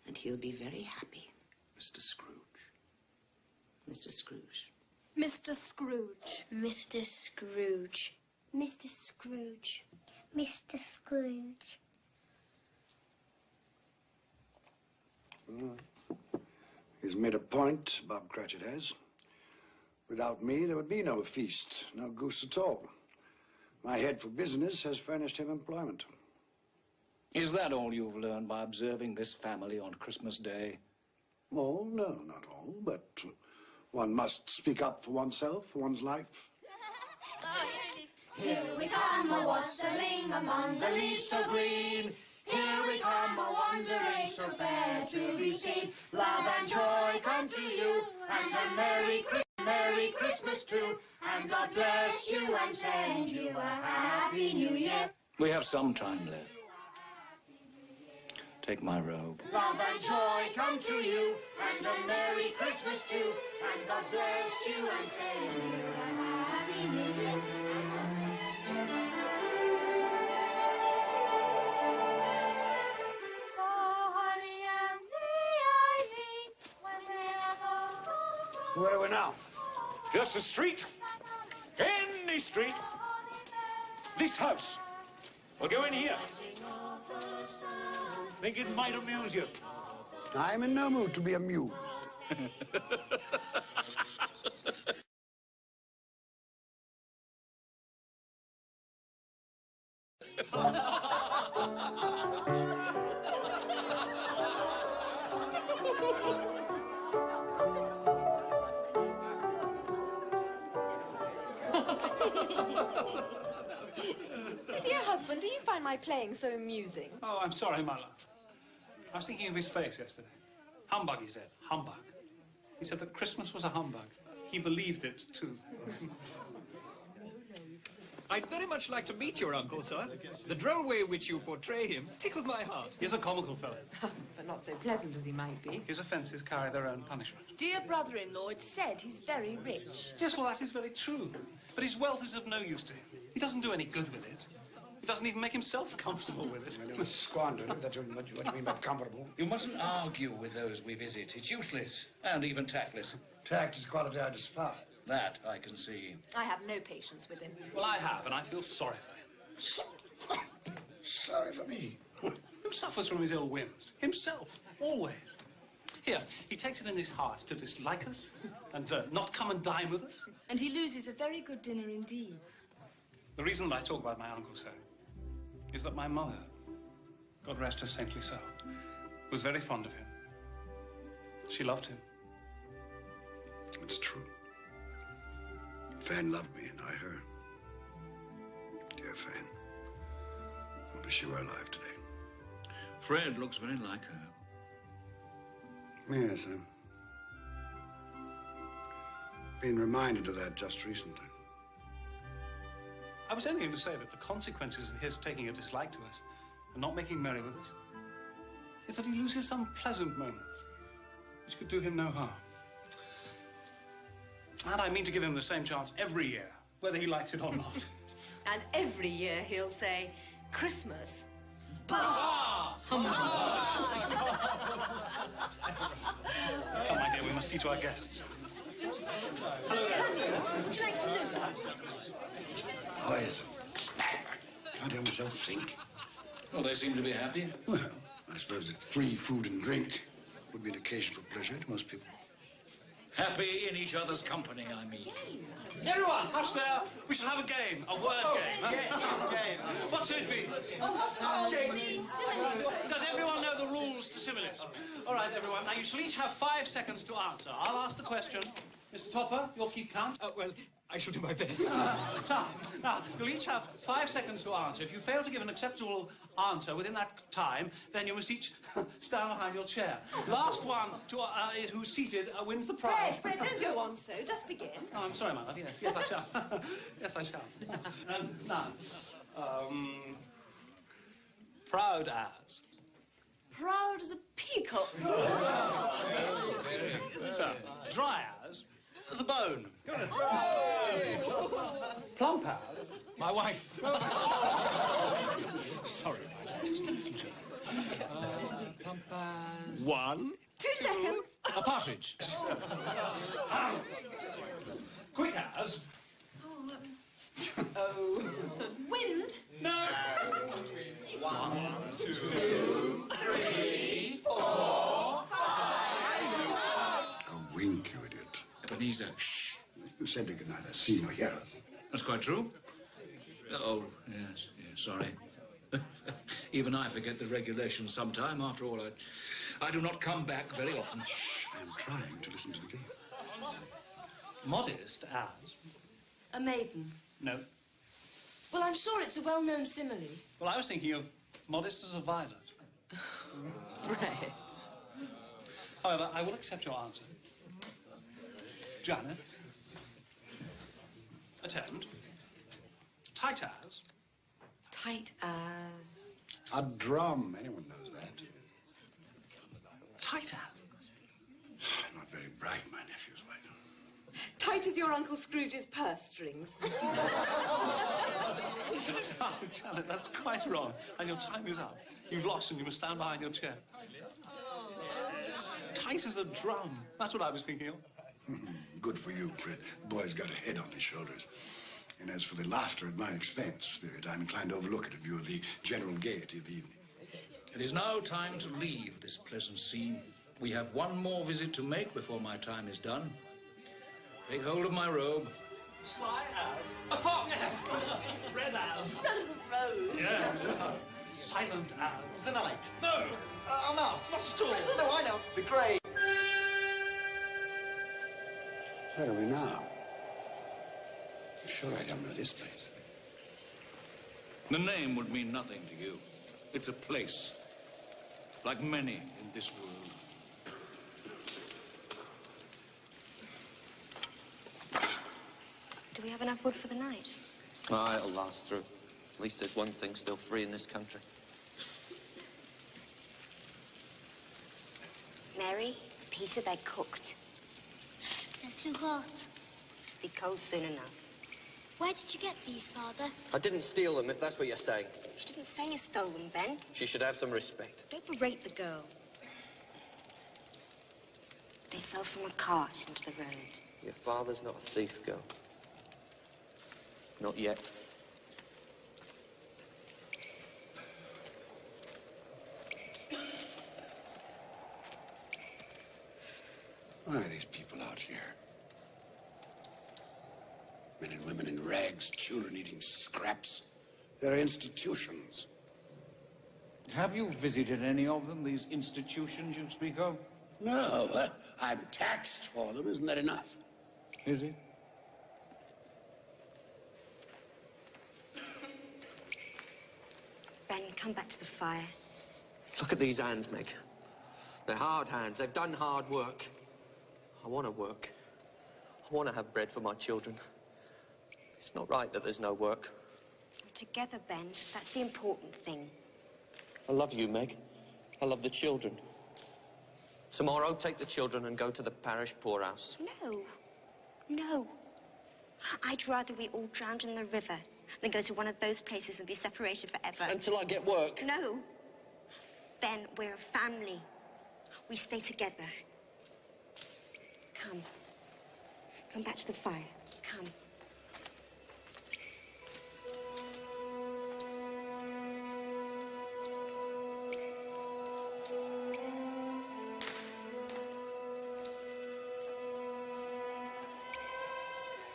and he'll be very happy. Mr. Scrooge. Mr. Scrooge. Mr. Scrooge. Mr. Scrooge. Mr. Scrooge. Mr. Scrooge. He's made a point, Bob Cratchit has. Without me, there would be no feast, no goose at all. My head for business has furnished him employment. Is that all you've learned by observing this family on Christmas Day? Oh, no, not all, but one must speak up for oneself, for one's life. Oh, here it is. Here we come, a-wassailing among the leaves so green. Here we come, a-wandering so fair to be seen. Love and joy come to you, and a Merry Christmas too. And God bless you and send you a Happy New Year. We have some time left. Take my robe. Love and joy come to you, and a Merry Christmas too. And God bless you and send you a Happy New Year. Where are we now? Just a street. Any street. This house. We'll go in here. Think it might amuse you. I'm in no mood to be amused. Dear husband, do you find my playing so amusing? Oh, I'm sorry, my love. I was thinking of his face yesterday. Humbug, he said. Humbug. He said that Christmas was a humbug. He believed it, too. I'd very much like to meet your uncle, sir. The droll way in which you portray him tickles my heart. He's a comical fellow. But not so pleasant as he might be. His offences carry their own punishment. Dear brother-in-law, it's said he's very rich. Yes, well, that is very true. But his wealth is of no use to him. He doesn't do any good with it. He doesn't even make himself comfortable with it. He must squander it. That's what you mean by comfortable. You mustn't argue with those we visit. It's useless and even tactless. Tact is quality I despise. That I can see. I have no patience with him. Well, I have, and I feel sorry for him. Sorry for me. Who suffers from his ill whims? Himself, always. Here, he takes it in his heart to dislike us and not come and dine with us. And he loses a very good dinner indeed. The reason that I talk about my uncle so is that my mother, God rest her saintly soul, was very fond of him. She loved him. It's true. Fan loved me, and I her. Dear Fan. I wish she were alive today. Fred looks very like her. Yes, I've been reminded of that just recently. I was only going to say that the consequences of his taking a dislike to us and not making merry with us is that he loses some pleasant moments which could do him no harm. And I mean to give him the same chance every year, whether he likes it or not. And every year he'll say, Christmas. Bah! Come, my dear, we must see to our guests. Hello there. Would you like some noodles? Why is it? Can't help myself think. Well, they seem to be happy. Well, I suppose that free food and drink would be an occasion for pleasure to most people. Happy in each other's company, I mean. Everyone, hush there. We shall have a game, a word game. Huh? Yes, game. What should it be? Does everyone know the rules to similes? All right, everyone. Now, you shall each have 5 seconds to answer. I'll ask the question. Mr. Topper, you'll keep count. Well, I shall do my best. Now, you'll each have 5 seconds to answer. If you fail to give an acceptable answer within that time, then you must each stand behind your chair. Last one to who's seated wins the prize. Fred, don't go on so. Just begin. Oh, I'm sorry, my love. Yes, I shall. Yes, I shall. Now, proud as. Proud as a peacock. So, dry as. As a bone. Plump as. My wife. Sorry, just a little joke. Plump as... 1. 2 seconds. A partridge. Quick as. Oh. Wind. No. 1, 2, 3, 4, 5. A wink, you idiot. Ebenezer, shh. You said they could neither see nor hear us. That's quite true. Oh, yes, sorry. Even I forget the regulations sometime. After all, I do not come back very often. Shh, I'm trying to listen to the game. Modest as. A maiden. No. Well, I'm sure it's a well-known simile. Well, I was thinking of modest as a violet. Right. However, I will accept your answer. Janet. Attempt. Tight as. Tight as... A drum. Anyone knows that. Tight as. Not very bright, my nephew's wife. Tight as your Uncle Scrooge's purse strings. Sit down, Janet. That's quite wrong. And your time is up. You've lost and you must stand behind your chair. Tight as a drum. That's what I was thinking of. Good for you, Fred. The boy's got a head on his shoulders. And as for the laughter at my expense, Spirit, I'm inclined to overlook it in view of the general gaiety of the evening. It is now time to leave this pleasant scene. We have one more visit to make before my time is done. Take hold of my robe. Sly as. A fox. Yes. Red as. Red as a rose. Yeah. Silent as. The night. No. A mouse. Not at all. No, I know. The grey. Where are we now? I'm sure I don't know this place. The name would mean nothing to you. It's a place, like many in this world. Do we have enough wood for the night? Ah, it'll last through. At least there's one thing still free in this country. Mary, Peter, they're cooked. They're too hot. It'll be cold soon enough. Where did you get these, Father? I didn't steal them, if that's what you're saying. She didn't say you stole them, Ben. She should have some respect. Don't berate the girl. They fell from a cart into the road. Your father's not a thief, girl. Not yet. Why are these people out here? Men and women in rags, children eating scraps. They're institutions. Have you visited any of them, these institutions you speak of? No, I'm taxed for them. Isn't that enough? Is it? Ben, come back to the fire. Look at these hands, Meg. They're hard hands. They've done hard work. I want to work. I want to have bread for my children. It's not right that there's no work. together, Ben. That's the important thing. I love you, Meg. I love the children. Tomorrow, take the children and go to the parish poorhouse. No. No. I'd rather we all drowned in the river than go to one of those places and be separated forever. Until I get work. No. Ben, we're a family. We stay together. Come. Come back to the fire. Come.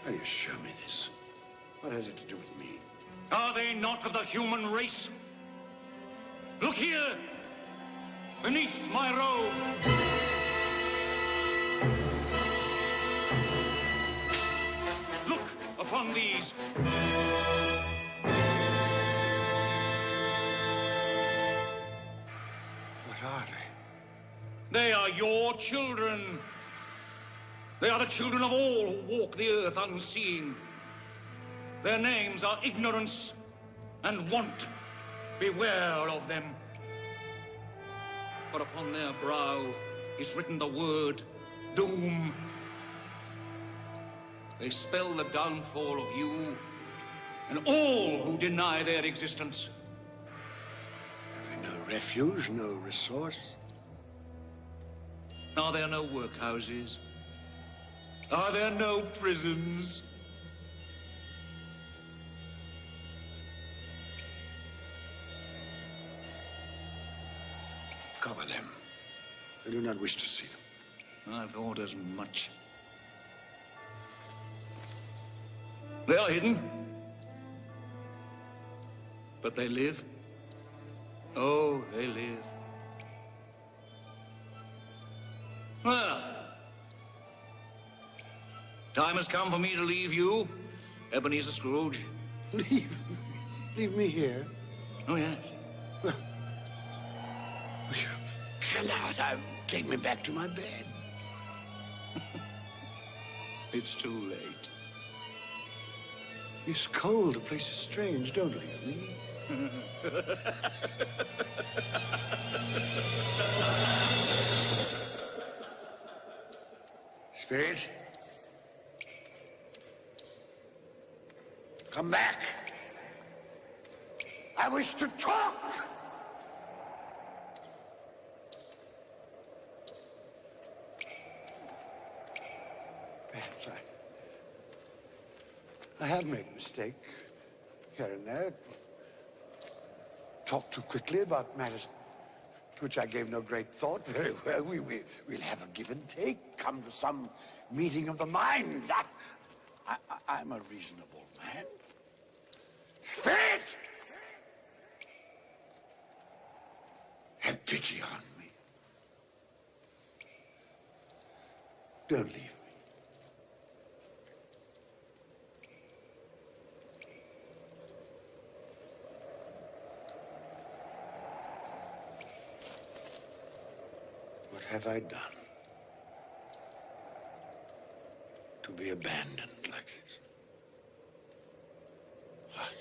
How do you show me this? What has it to do with me? Are they not of the human race? Look here, beneath my robe. Look upon these. What are they? They are your children. They are the children of all who walk the earth unseeing. Their names are Ignorance and Want. Beware of them. For upon their brow is written the word Doom. They spell the downfall of you and all who deny their existence. Have they no refuge, no resource? Are there no workhouses? Are there no prisons? Cover them. I do not wish to see them. I thought as much. They are hidden. But they live. Oh, they live. Well, time has come for me to leave you, Ebenezer Scrooge. Leave? Leave me here? Oh, yes. You cannot. Take me back to my bed. It's too late. It's cold. The place is strange. Don't leave me. Spirit? Come back. I wish to talk. Perhaps I have made a mistake here and there. Talked too quickly about matters to which I gave no great thought. Very well, we'll have a give and take. Come to some meeting of the minds. I'm a reasonable man. Spirit! Have pity on me. Don't leave me. What have I done to be abandoned like this? What?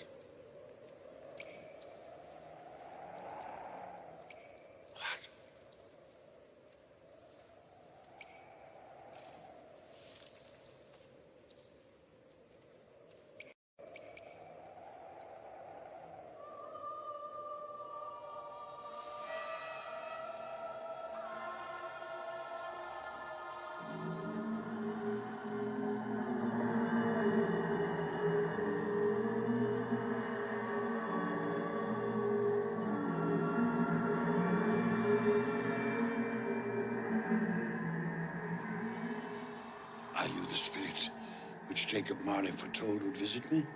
Are you the spirit which Jacob Marley foretold would visit me?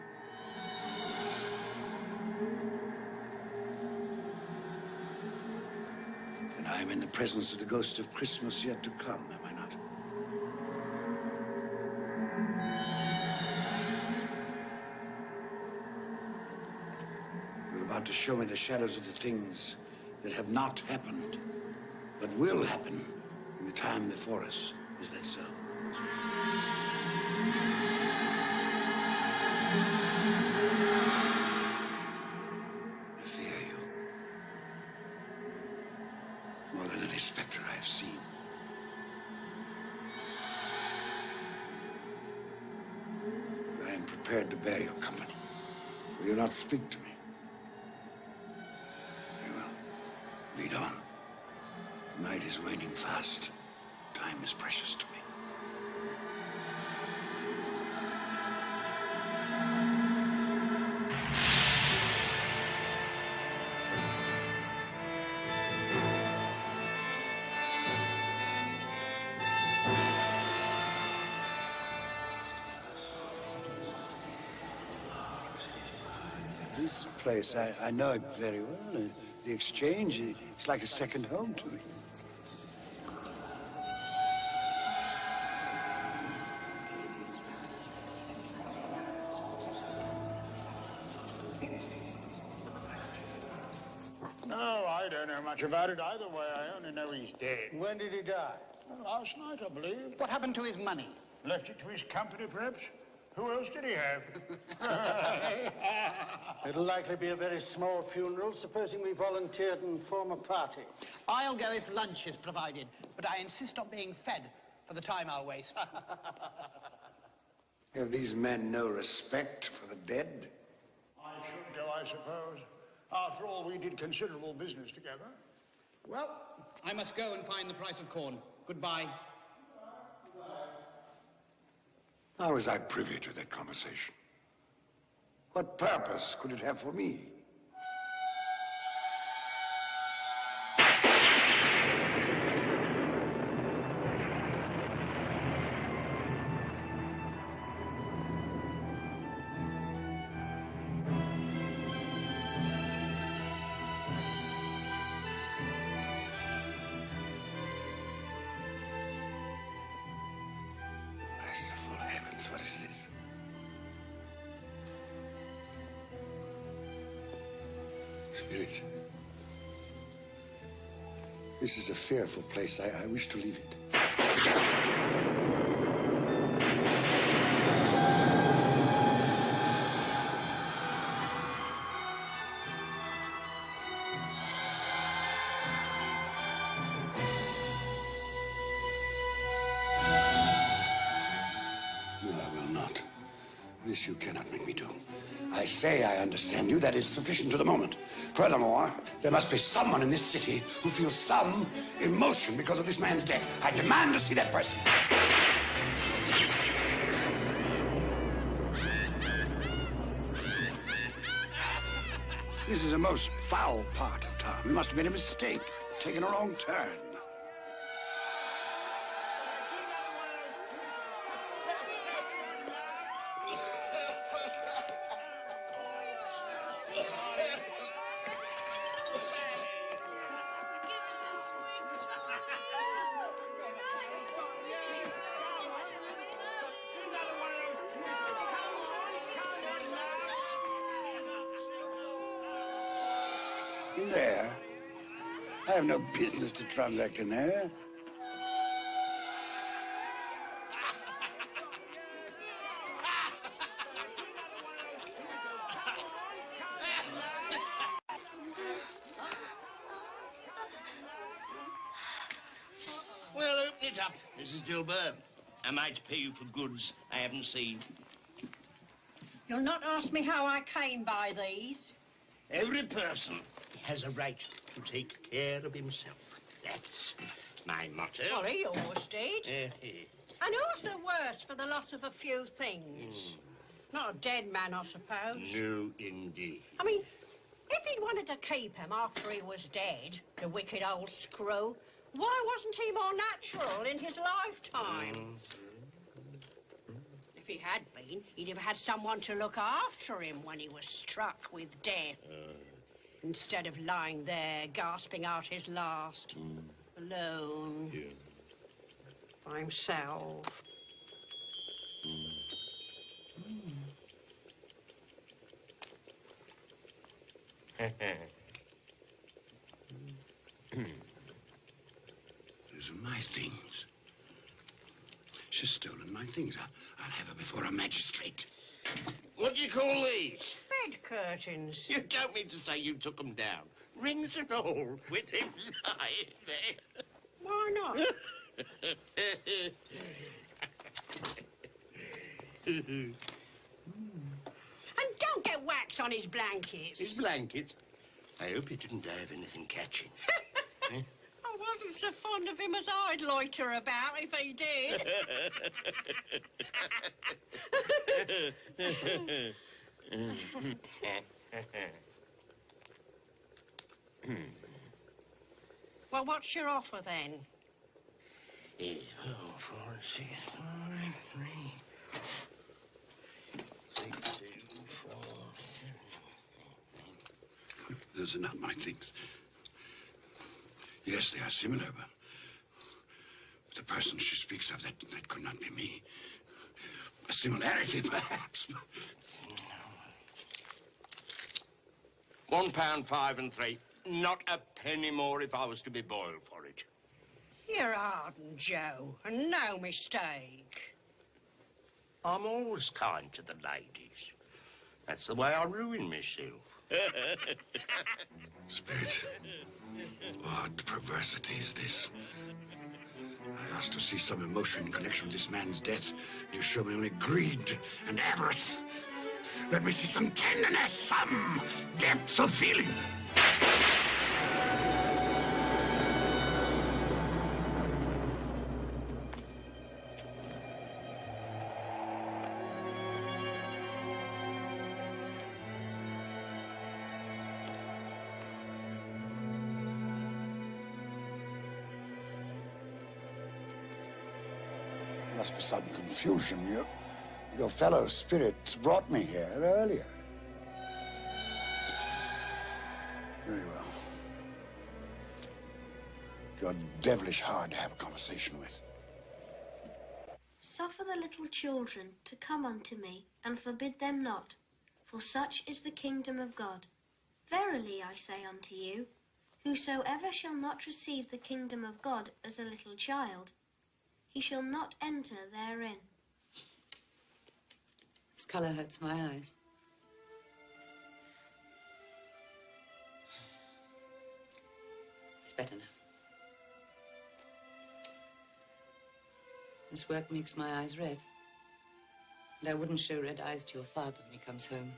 Then I am in the presence of the ghost of Christmas yet to come, am I not? You're about to show me the shadows of the things that have not happened, but will happen in the time before us. Is that so? spectre I have seen. I am prepared to bear your company. Will you not speak to me? Very well. Lead on. Night is waning fast. Time is precious to me. This place, I know it very well. The exchange, it's like a second home to me. No, I don't know much about it either way. I only know he's dead. When did he die? Well, last night, I believe. What happened to his money? Left it to his company, perhaps? Who else did he have? It'll likely be a very small funeral, supposing we volunteered and form a party. I'll go if lunch is provided, but I insist on being fed for the time I'll waste. Have these men no respect for the dead? I should go, I suppose. After all, we did considerable business together. Well, I must go and find the price of corn. Goodbye. How was I privy to that conversation? What purpose could it have for me? Merciful heavens, what is this? Spirit. This is a fearful place. I wish to leave it. No, I will not. This you cannot make me do. I say I understand you. That is sufficient to the moment. Furthermore, there must be someone in this city who feels some emotion because of this man's death. I demand to see that person. This is a most foul part of town. We must have made a mistake, taken a wrong turn. In there? I have no business to transact in there. Well, open it up, Mrs. Gilbert. Am I to pay you for goods I haven't seen? You'll not ask me how I came by these. Every person has a right to take care of himself. That's my motto. Well, he always did. And who's the worse for the loss of a few things? Not a dead man, I suppose. No, indeed. I mean, if he'd wanted to keep him after he was dead, the wicked old screw, why wasn't he more natural in his lifetime? If he had been, he'd have had someone to look after him when he was struck with death. Instead of lying there, gasping out his last, alone, by himself. Those are my things. She's stolen my things. I'll have her before a magistrate. What do you call these? Bed curtains. You don't mean to say you took them down? Rings and all, with him lying there. Why not? And don't get wax on his blankets. His blankets? I hope he didn't die of anything catching. Eh? I wasn't so fond of him as I'd loiter about if he did. Well, what's your offer then? 4, 6, 5, 3, 6, 2, 4. Those are not my things. Yes, they are similar, but the person she speaks of, that could not be me. A similarity, perhaps. £1, 5 and 3. Not a penny more if I was to be boiled for it. You're Arden, Joe, and no mistake. I'm always kind to the ladies. That's the way I ruin myself. Spirit, what perversity is this? I asked to see some emotion in connection with this man's death. You show me only greed and avarice. Let me see some tenderness, some depth of feeling. Must be some confusion. Your fellow spirits brought me here earlier. Very well. You're devilish hard to have a conversation with. Suffer the little children to come unto me, and forbid them not, for such is the kingdom of God. Verily I say unto you, whosoever shall not receive the kingdom of God as a little child, he shall not enter therein. This colour hurts my eyes. It's better now. This work makes my eyes red. And I wouldn't show red eyes to your father when he comes home.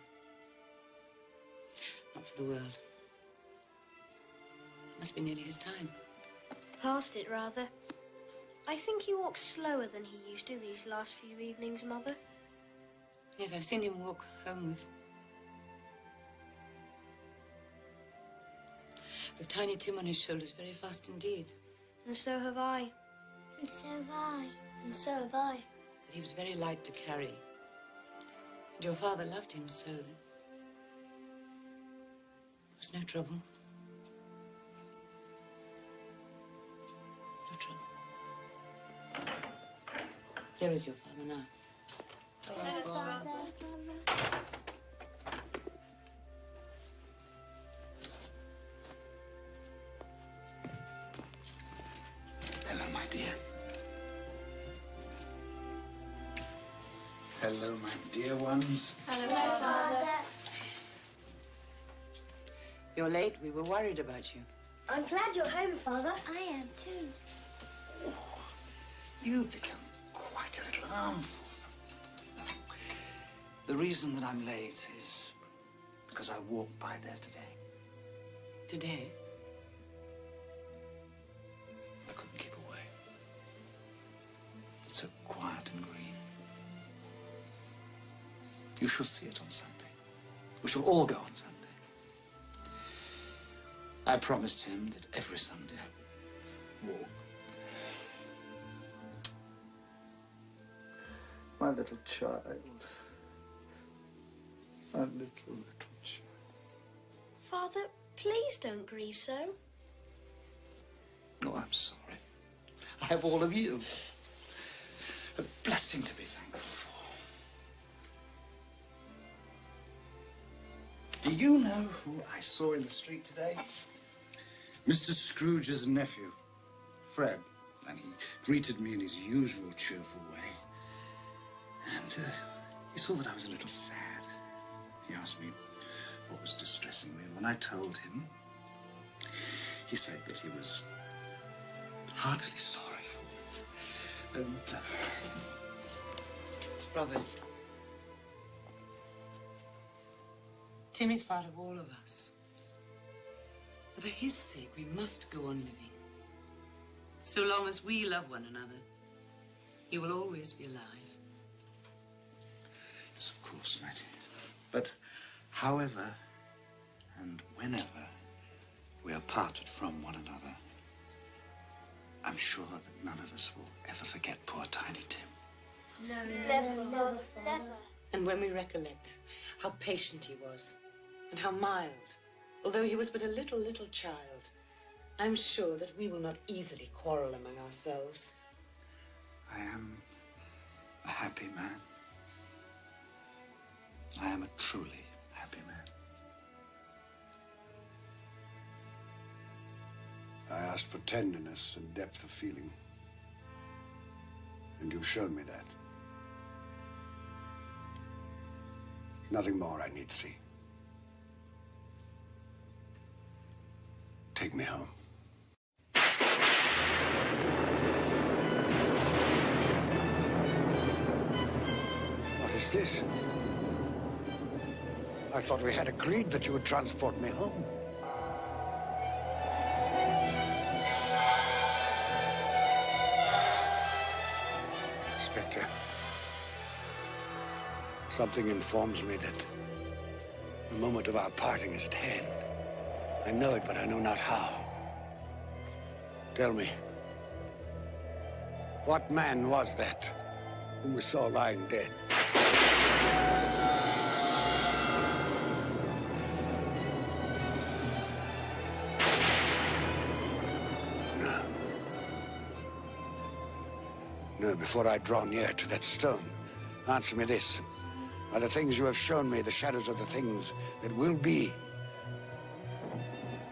Not for the world. It must be nearly his time. Past it, rather. I think he walks slower than he used to these last few evenings, Mother. Yet I've seen him walk home with Tiny Tim on his shoulders very fast indeed. And so have I. And so have I. And so have I. But he was very light to carry. And your father loved him so that there was no trouble. No trouble. There is your father now. Hello, Father. Hello, my dear. Hello, my dear ones. Hello, Father. You're late. We were worried about you. I'm glad you're home, Father. I am too. You've become quite a little armful. The reason that I'm late is because I walked by there today. Today? I couldn't keep away. It's so quiet and green. You shall see it on Sunday. We shall all go on Sunday. I promised him that every Sunday I would walk. My little child. My little child. Father, please don't grieve so. Oh, I'm sorry. I have all of you. A blessing to be thankful for. Do you know who I saw in the street today? Mr. Scrooge's nephew, Fred. And he greeted me in his usual cheerful way. And he saw that I was a little sad. He asked me what was distressing me. And when I told him, he said that he was heartily sorry for. And, Brother, Timmy's part of all of us. And for his sake, we must go on living. So long as we love one another, he will always be alive. Yes, of course, Mattie. But however and whenever we are parted from one another, I'm sure that none of us will ever forget poor Tiny Tim. No, never. And when we recollect how patient he was, and how mild, although he was but a little child, I'm sure that we will not easily quarrel among ourselves. I am a happy man. I am a truly happy man. I asked for tenderness and depth of feeling, and you've shown me that. Nothing more I need see. Take me home. What is this? I thought we had agreed that you would transport me home. Inspector, something informs me that the moment of our parting is at hand. I know it, but I know not how. Tell me, what man was that whom we saw lying dead? No, before I draw near to that stone, answer me this. Are the things you have shown me the shadows of the things that will be?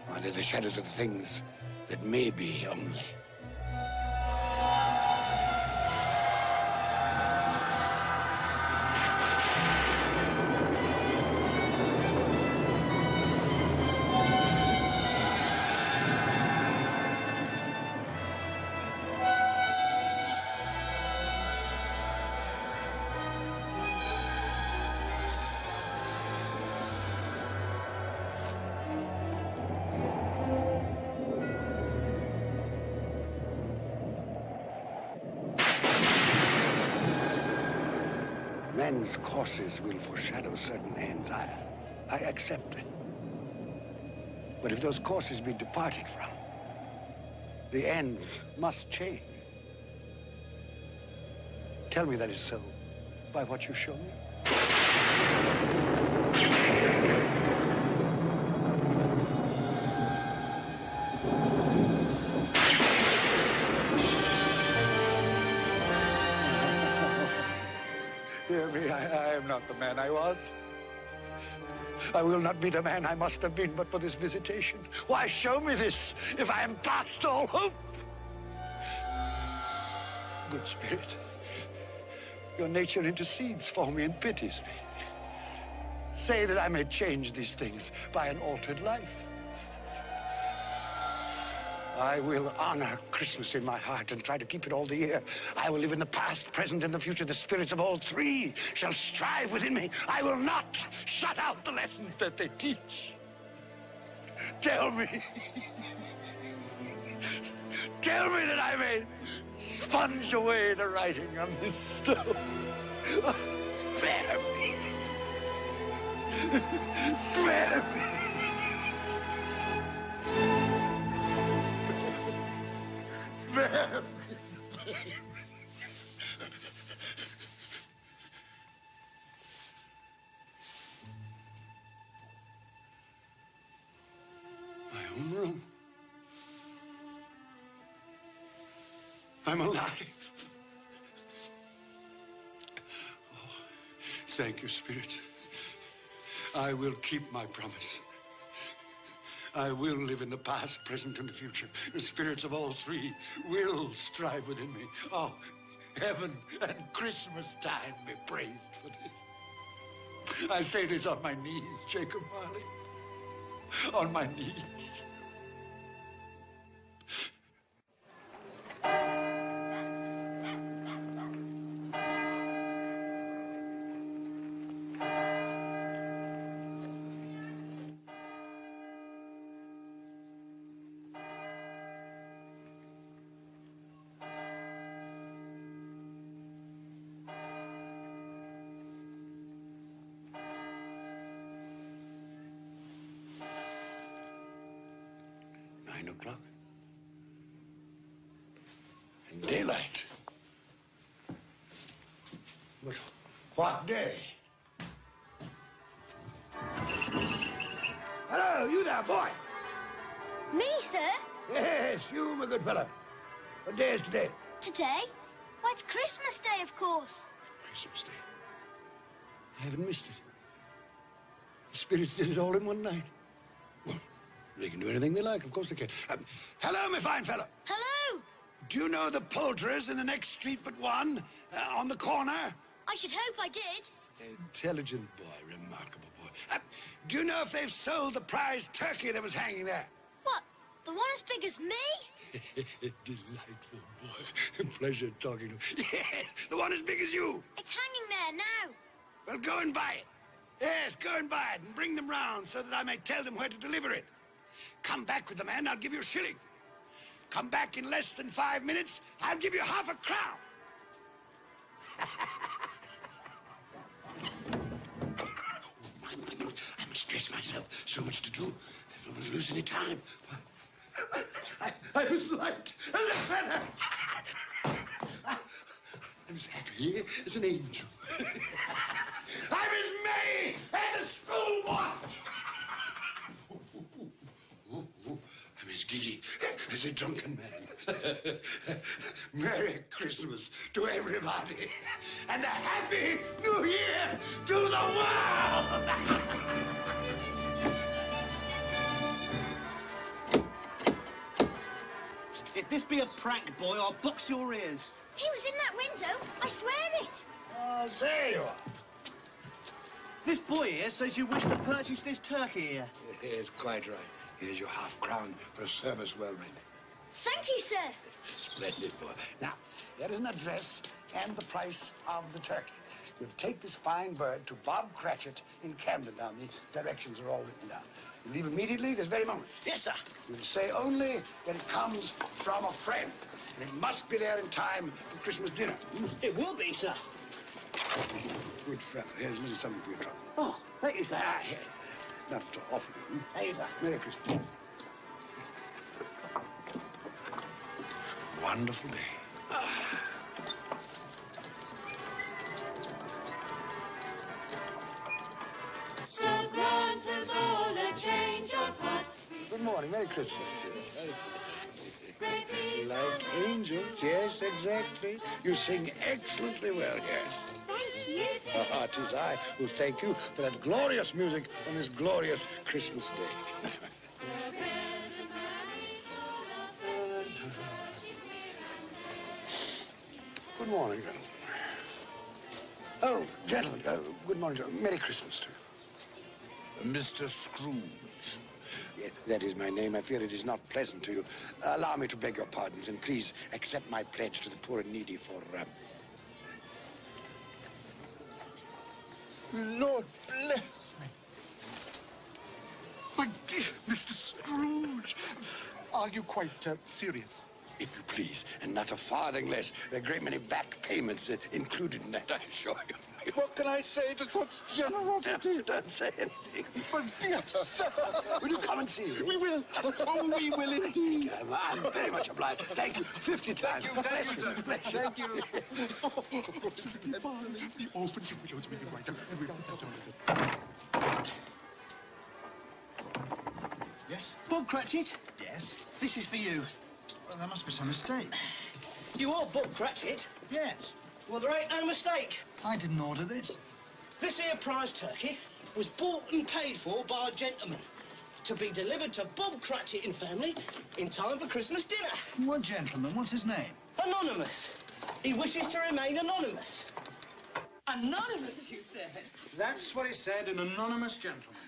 Or are they the shadows of the things that may be only? Men's courses will foreshadow certain ends. I accept it. But if those courses be departed from, the ends must change. Tell me that is so by what you show me. Hear me, I am not the man I was. I will not be the man I must have been but for this visitation. Why show me this if I am past all hope? Good Spirit, your nature intercedes for me and pities me. Say that I may change these things by an altered life. I will honor Christmas in my heart and try to keep it all the year. I will live in the past, present, and the future. The spirits of all three shall strive within me. I will not shut out the lessons that they teach. Tell me. Tell me that I may sponge away the writing on this stone. Spare me. Spare me. Spare me. My own room. I'm alive. Oh, thank you, Spirit. I will keep my promise. I will live in the past, present, and the future. The spirits of all three will strive within me. Oh, heaven and Christmas time be praised for this. I say this on my knees, Jacob Marley. On my knees. 9 o'clock. And daylight. But what day? Hello, you there, boy. Me, sir? Yes, you, my good fellow. What day is today? Today? Why, it's Christmas Day, of course. Christmas Day. I haven't missed it. The spirits did it all in one night. Well, they can do anything they like. Of course they can. Hello, my fine fellow. Hello. Do you know the poulterers in the next street but one, on the corner? I should hope I did. Intelligent boy, remarkable boy. Do you know if they've sold the prize turkey that was hanging there? What? The one as big as me? Delightful boy. Pleasure talking to you. Yes, the one as big as you. It's hanging there now. Well, go and buy it. Yes, go and buy it and bring them round so that I may tell them where to deliver it. Come back with the man, I'll give you a shilling. Come back in less than 5 minutes, I'll give you half a crown. I must dress myself. So much to do. I don't want to lose any time. I was light as a feather. I'm as happy as an angel. I'm as merry as a schoolboy. I'm as giddy as a drunken man. Merry Christmas to everybody, and a Happy New Year to the world! If this be a prank, boy, I'll box your ears. He was in that window. I swear it. Oh, there you are. This boy here says you wish to purchase this turkey here. Yes, quite right. Here's your half-crown for a service well rendered. Thank you, sir. Splendid, boy. Now, there is an address and the price of the turkey. You'll take this fine bird to Bob Cratchit in Camden Town. The directions are all written down. You leave immediately this very moment. Yes, sir. You'll say only that it comes from a friend. And it must be there in time for Christmas dinner. It will be, sir. Good fellow. Here's a little something for your trouble. Oh, thank you, sir. Here. Not to offer you. Thank you, sir. Merry Christmas. Wonderful day. So grant us all a change of heart. Good morning. Merry Christmas to you. Greatly Like angels. Yes, exactly. You sing excellently well, yes. Thank you. It is I who thank you for that glorious music on this glorious Christmas day. Good morning, gentlemen. Oh, gentlemen, good morning, gentlemen. Merry Christmas to you. Mr. Scrooge. Yeah, that is my name. I fear it is not pleasant to you. Allow me to beg your pardons, and please accept my pledge to the poor and needy for, Lord bless me. My dear Mr. Scrooge, are you quite serious? If you please, and not a farthing less. There are a great many back payments included in that, I assure you. What can I say to such generosity? Don't say anything. But dear sir, will you come and see me? We will. Oh, we will indeed. I'm very much obliged. Thank you 50 times. Thank you, sir. Bless you. Thank you. The orphanage shows me right. Yes? Bob Cratchit? Yes? This is for you. Well, there must be some mistake. You are Bob Cratchit? Yes. Well, there ain't no mistake. I didn't order this. This here prize turkey was bought and paid for by a gentleman to be delivered to Bob Cratchit and family in time for Christmas dinner. What gentleman? What's his name? Anonymous. He wishes to remain anonymous. Anonymous, you said? That's what he said, an anonymous gentleman.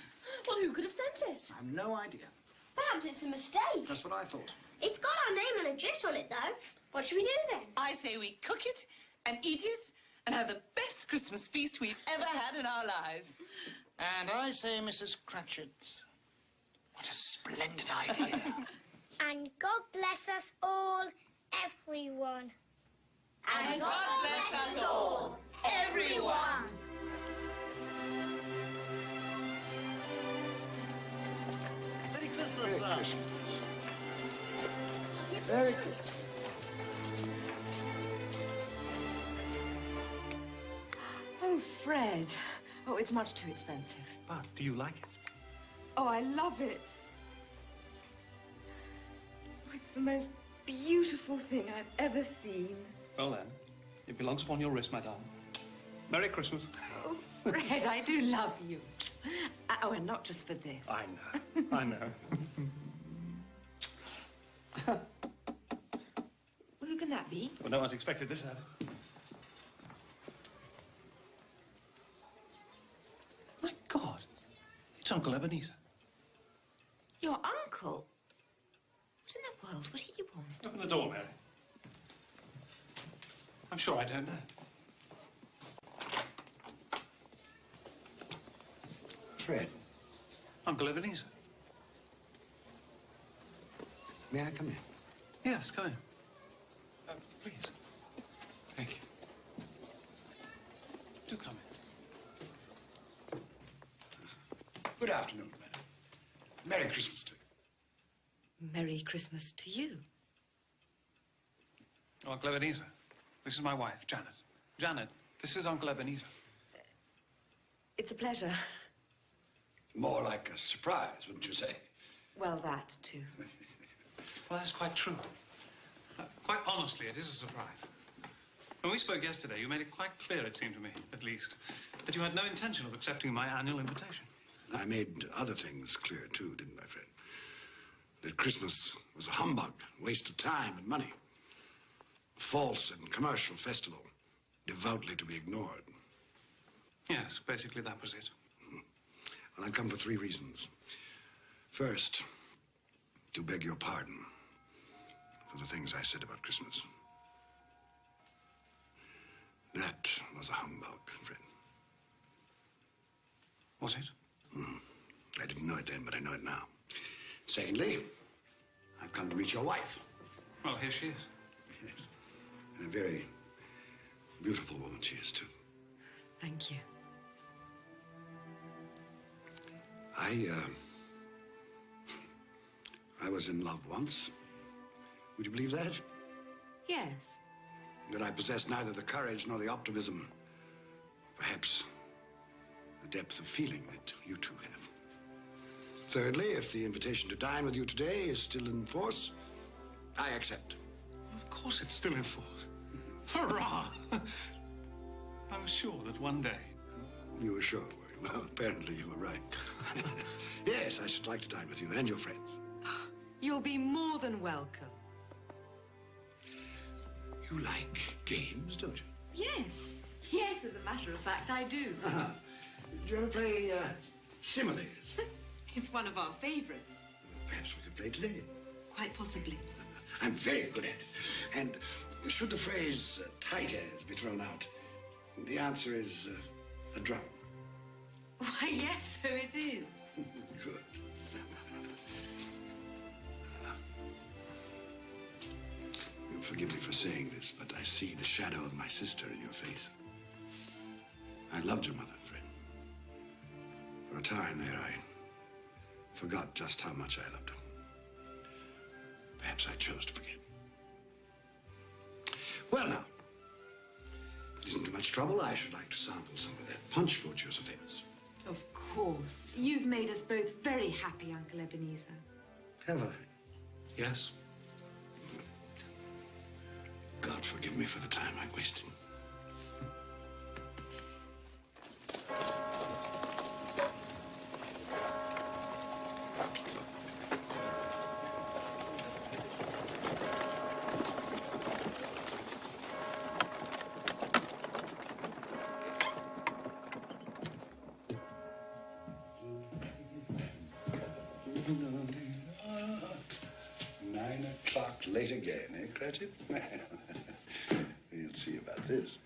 Well, who could have sent it? I have no idea. Perhaps it's a mistake. That's what I thought. It's got our name and address on it, though. What should we do then? I say we cook it and eat it and have the best Christmas feast we've ever had in our lives. And I say, Mrs. Cratchit, what a splendid idea. And God bless us all, everyone. And God bless us all, everyone. Merry Christmas, Merry sir. Christmas. Merry Christmas. Oh, Fred. Oh, it's much too expensive. But do you like it? Oh, I love it. Oh, it's the most beautiful thing I've ever seen. Well then, it belongs upon your wrist, my darling. Merry Christmas. Oh, Fred, I do love you. Oh, and not just for this. I know. I know. Well, who can that be? Well, no one's expected this, have they? My God. It's Uncle Ebenezer. Your uncle? What in the world would he want? Open the door, Mary. I'm sure I don't know. Fred, Uncle Ebenezer. may I come in? Yes, come in. Please. Thank you. Do come in. Good afternoon, madam. Merry Christmas to you. Merry Christmas to you. Uncle Ebenezer, this is my wife, Janet. Janet, this is Uncle Ebenezer. It's a pleasure. More like a surprise, wouldn't you say? Well, that too. Well, that's quite true. Quite honestly, it is a surprise. When we spoke yesterday, you made it quite clear, it seemed to me, at least, that you had no intention of accepting my annual invitation. I made other things clear, too, didn't I, Fred? That Christmas was a humbug, waste of time and money. A false and commercial festival, devoutly to be ignored. Yes, basically that was it. Well, I've come for 3 reasons. First, to beg your pardon for the things I said about Christmas. That was a humbug, Fred. Was it? I didn't know it then, but I know it now. Secondly, I've come to meet your wife. Well, here she is. Yes. And a very beautiful woman she is, too. Thank you. I was in love once. Would you believe that? Yes. That I possessed neither the courage nor the optimism, perhaps the depth of feeling that you two have. Thirdly, if the invitation to dine with you today is still in force, I accept. Of course it's still in force. Hurrah! I was sure that one day... You were sure, were you? Well, apparently you were right. Yes, I should like to dine with you and your friends. You'll be more than welcome. You like games, don't you? Yes. Yes, as a matter of fact, I do. Uh-huh. Do you ever play similes? It's one of our favorites. Perhaps we could play today. Quite possibly. I'm very good at it. And should the phrase tight as be thrown out, the answer is a drum. Why, yes, so it is. Good. You'll forgive me for saying this, but I see the shadow of my sister in your face. I loved your mother, Fred. For a time there, I forgot just how much I loved her. Perhaps I chose to forget. Well, now, if it isn't too much trouble, I should like to sample some of that punch fruit you're so famous. Of course. You've made us both very happy, Uncle Ebenezer. Have I? Yes. God forgive me for the time I wasted. Late again, eh, Cratchit? We'll see about this.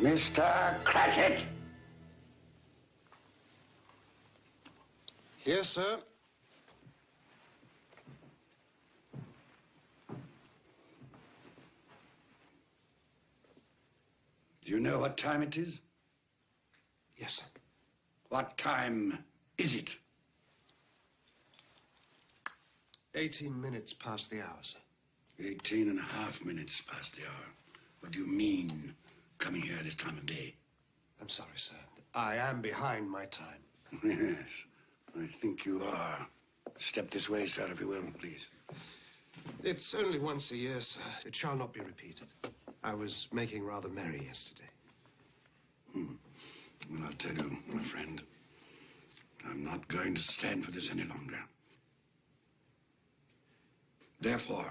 Mr. Cratchit! Yes, sir. Do you know what time it is? Yes, sir. What time is it? 18 minutes past the hour, sir. 18 and a half minutes past the hour. What do you mean, coming here this time of day? I'm sorry, sir. I am behind my time. Yes, I think you are. Step this way, sir, if you will, please. It's only once a year, sir. It shall not be repeated. I was making rather merry yesterday. Well, I'll tell you, my friend, I'm not going to stand for this any longer. Therefore,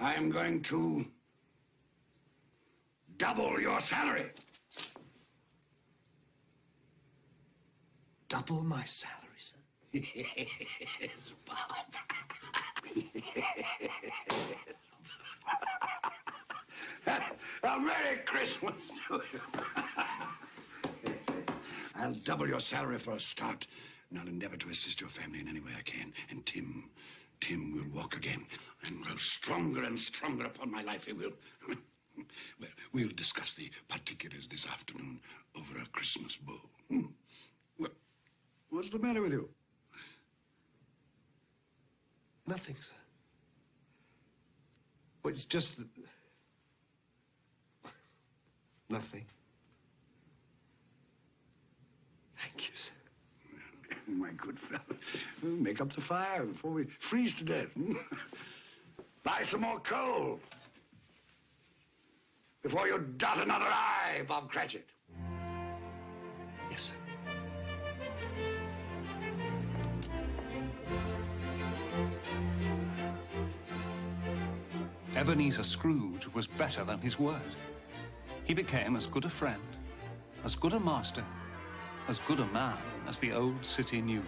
I am going to double your salary. Double my salary, sir? Yes, Bob. A Merry Christmas to you. I'll double your salary for a start, and I'll endeavor to assist your family in any way I can. And Tim will walk again and grow stronger and stronger upon my life, he will. Well, we'll discuss the particulars this afternoon over a Christmas bowl. What's the matter with you? Nothing, sir. Well, it's just that... Nothing. Thank you, sir. My good fellow, make up the fire before we freeze to death. Buy some more coal before you dot another I, Bob Cratchit. Yes, sir. Ebenezer Scrooge was better than his word. He became as good a friend, as good a master, as good a man as the old city knew.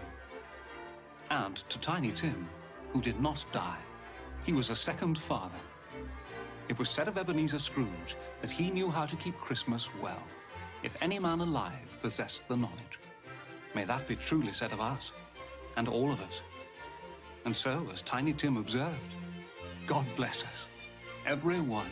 And to Tiny Tim, who did not die, he was a second father. It was said of Ebenezer Scrooge that he knew how to keep Christmas well, if any man alive possessed the knowledge. May that be truly said of us, and all of us. And so, as Tiny Tim observed, God bless us, every one.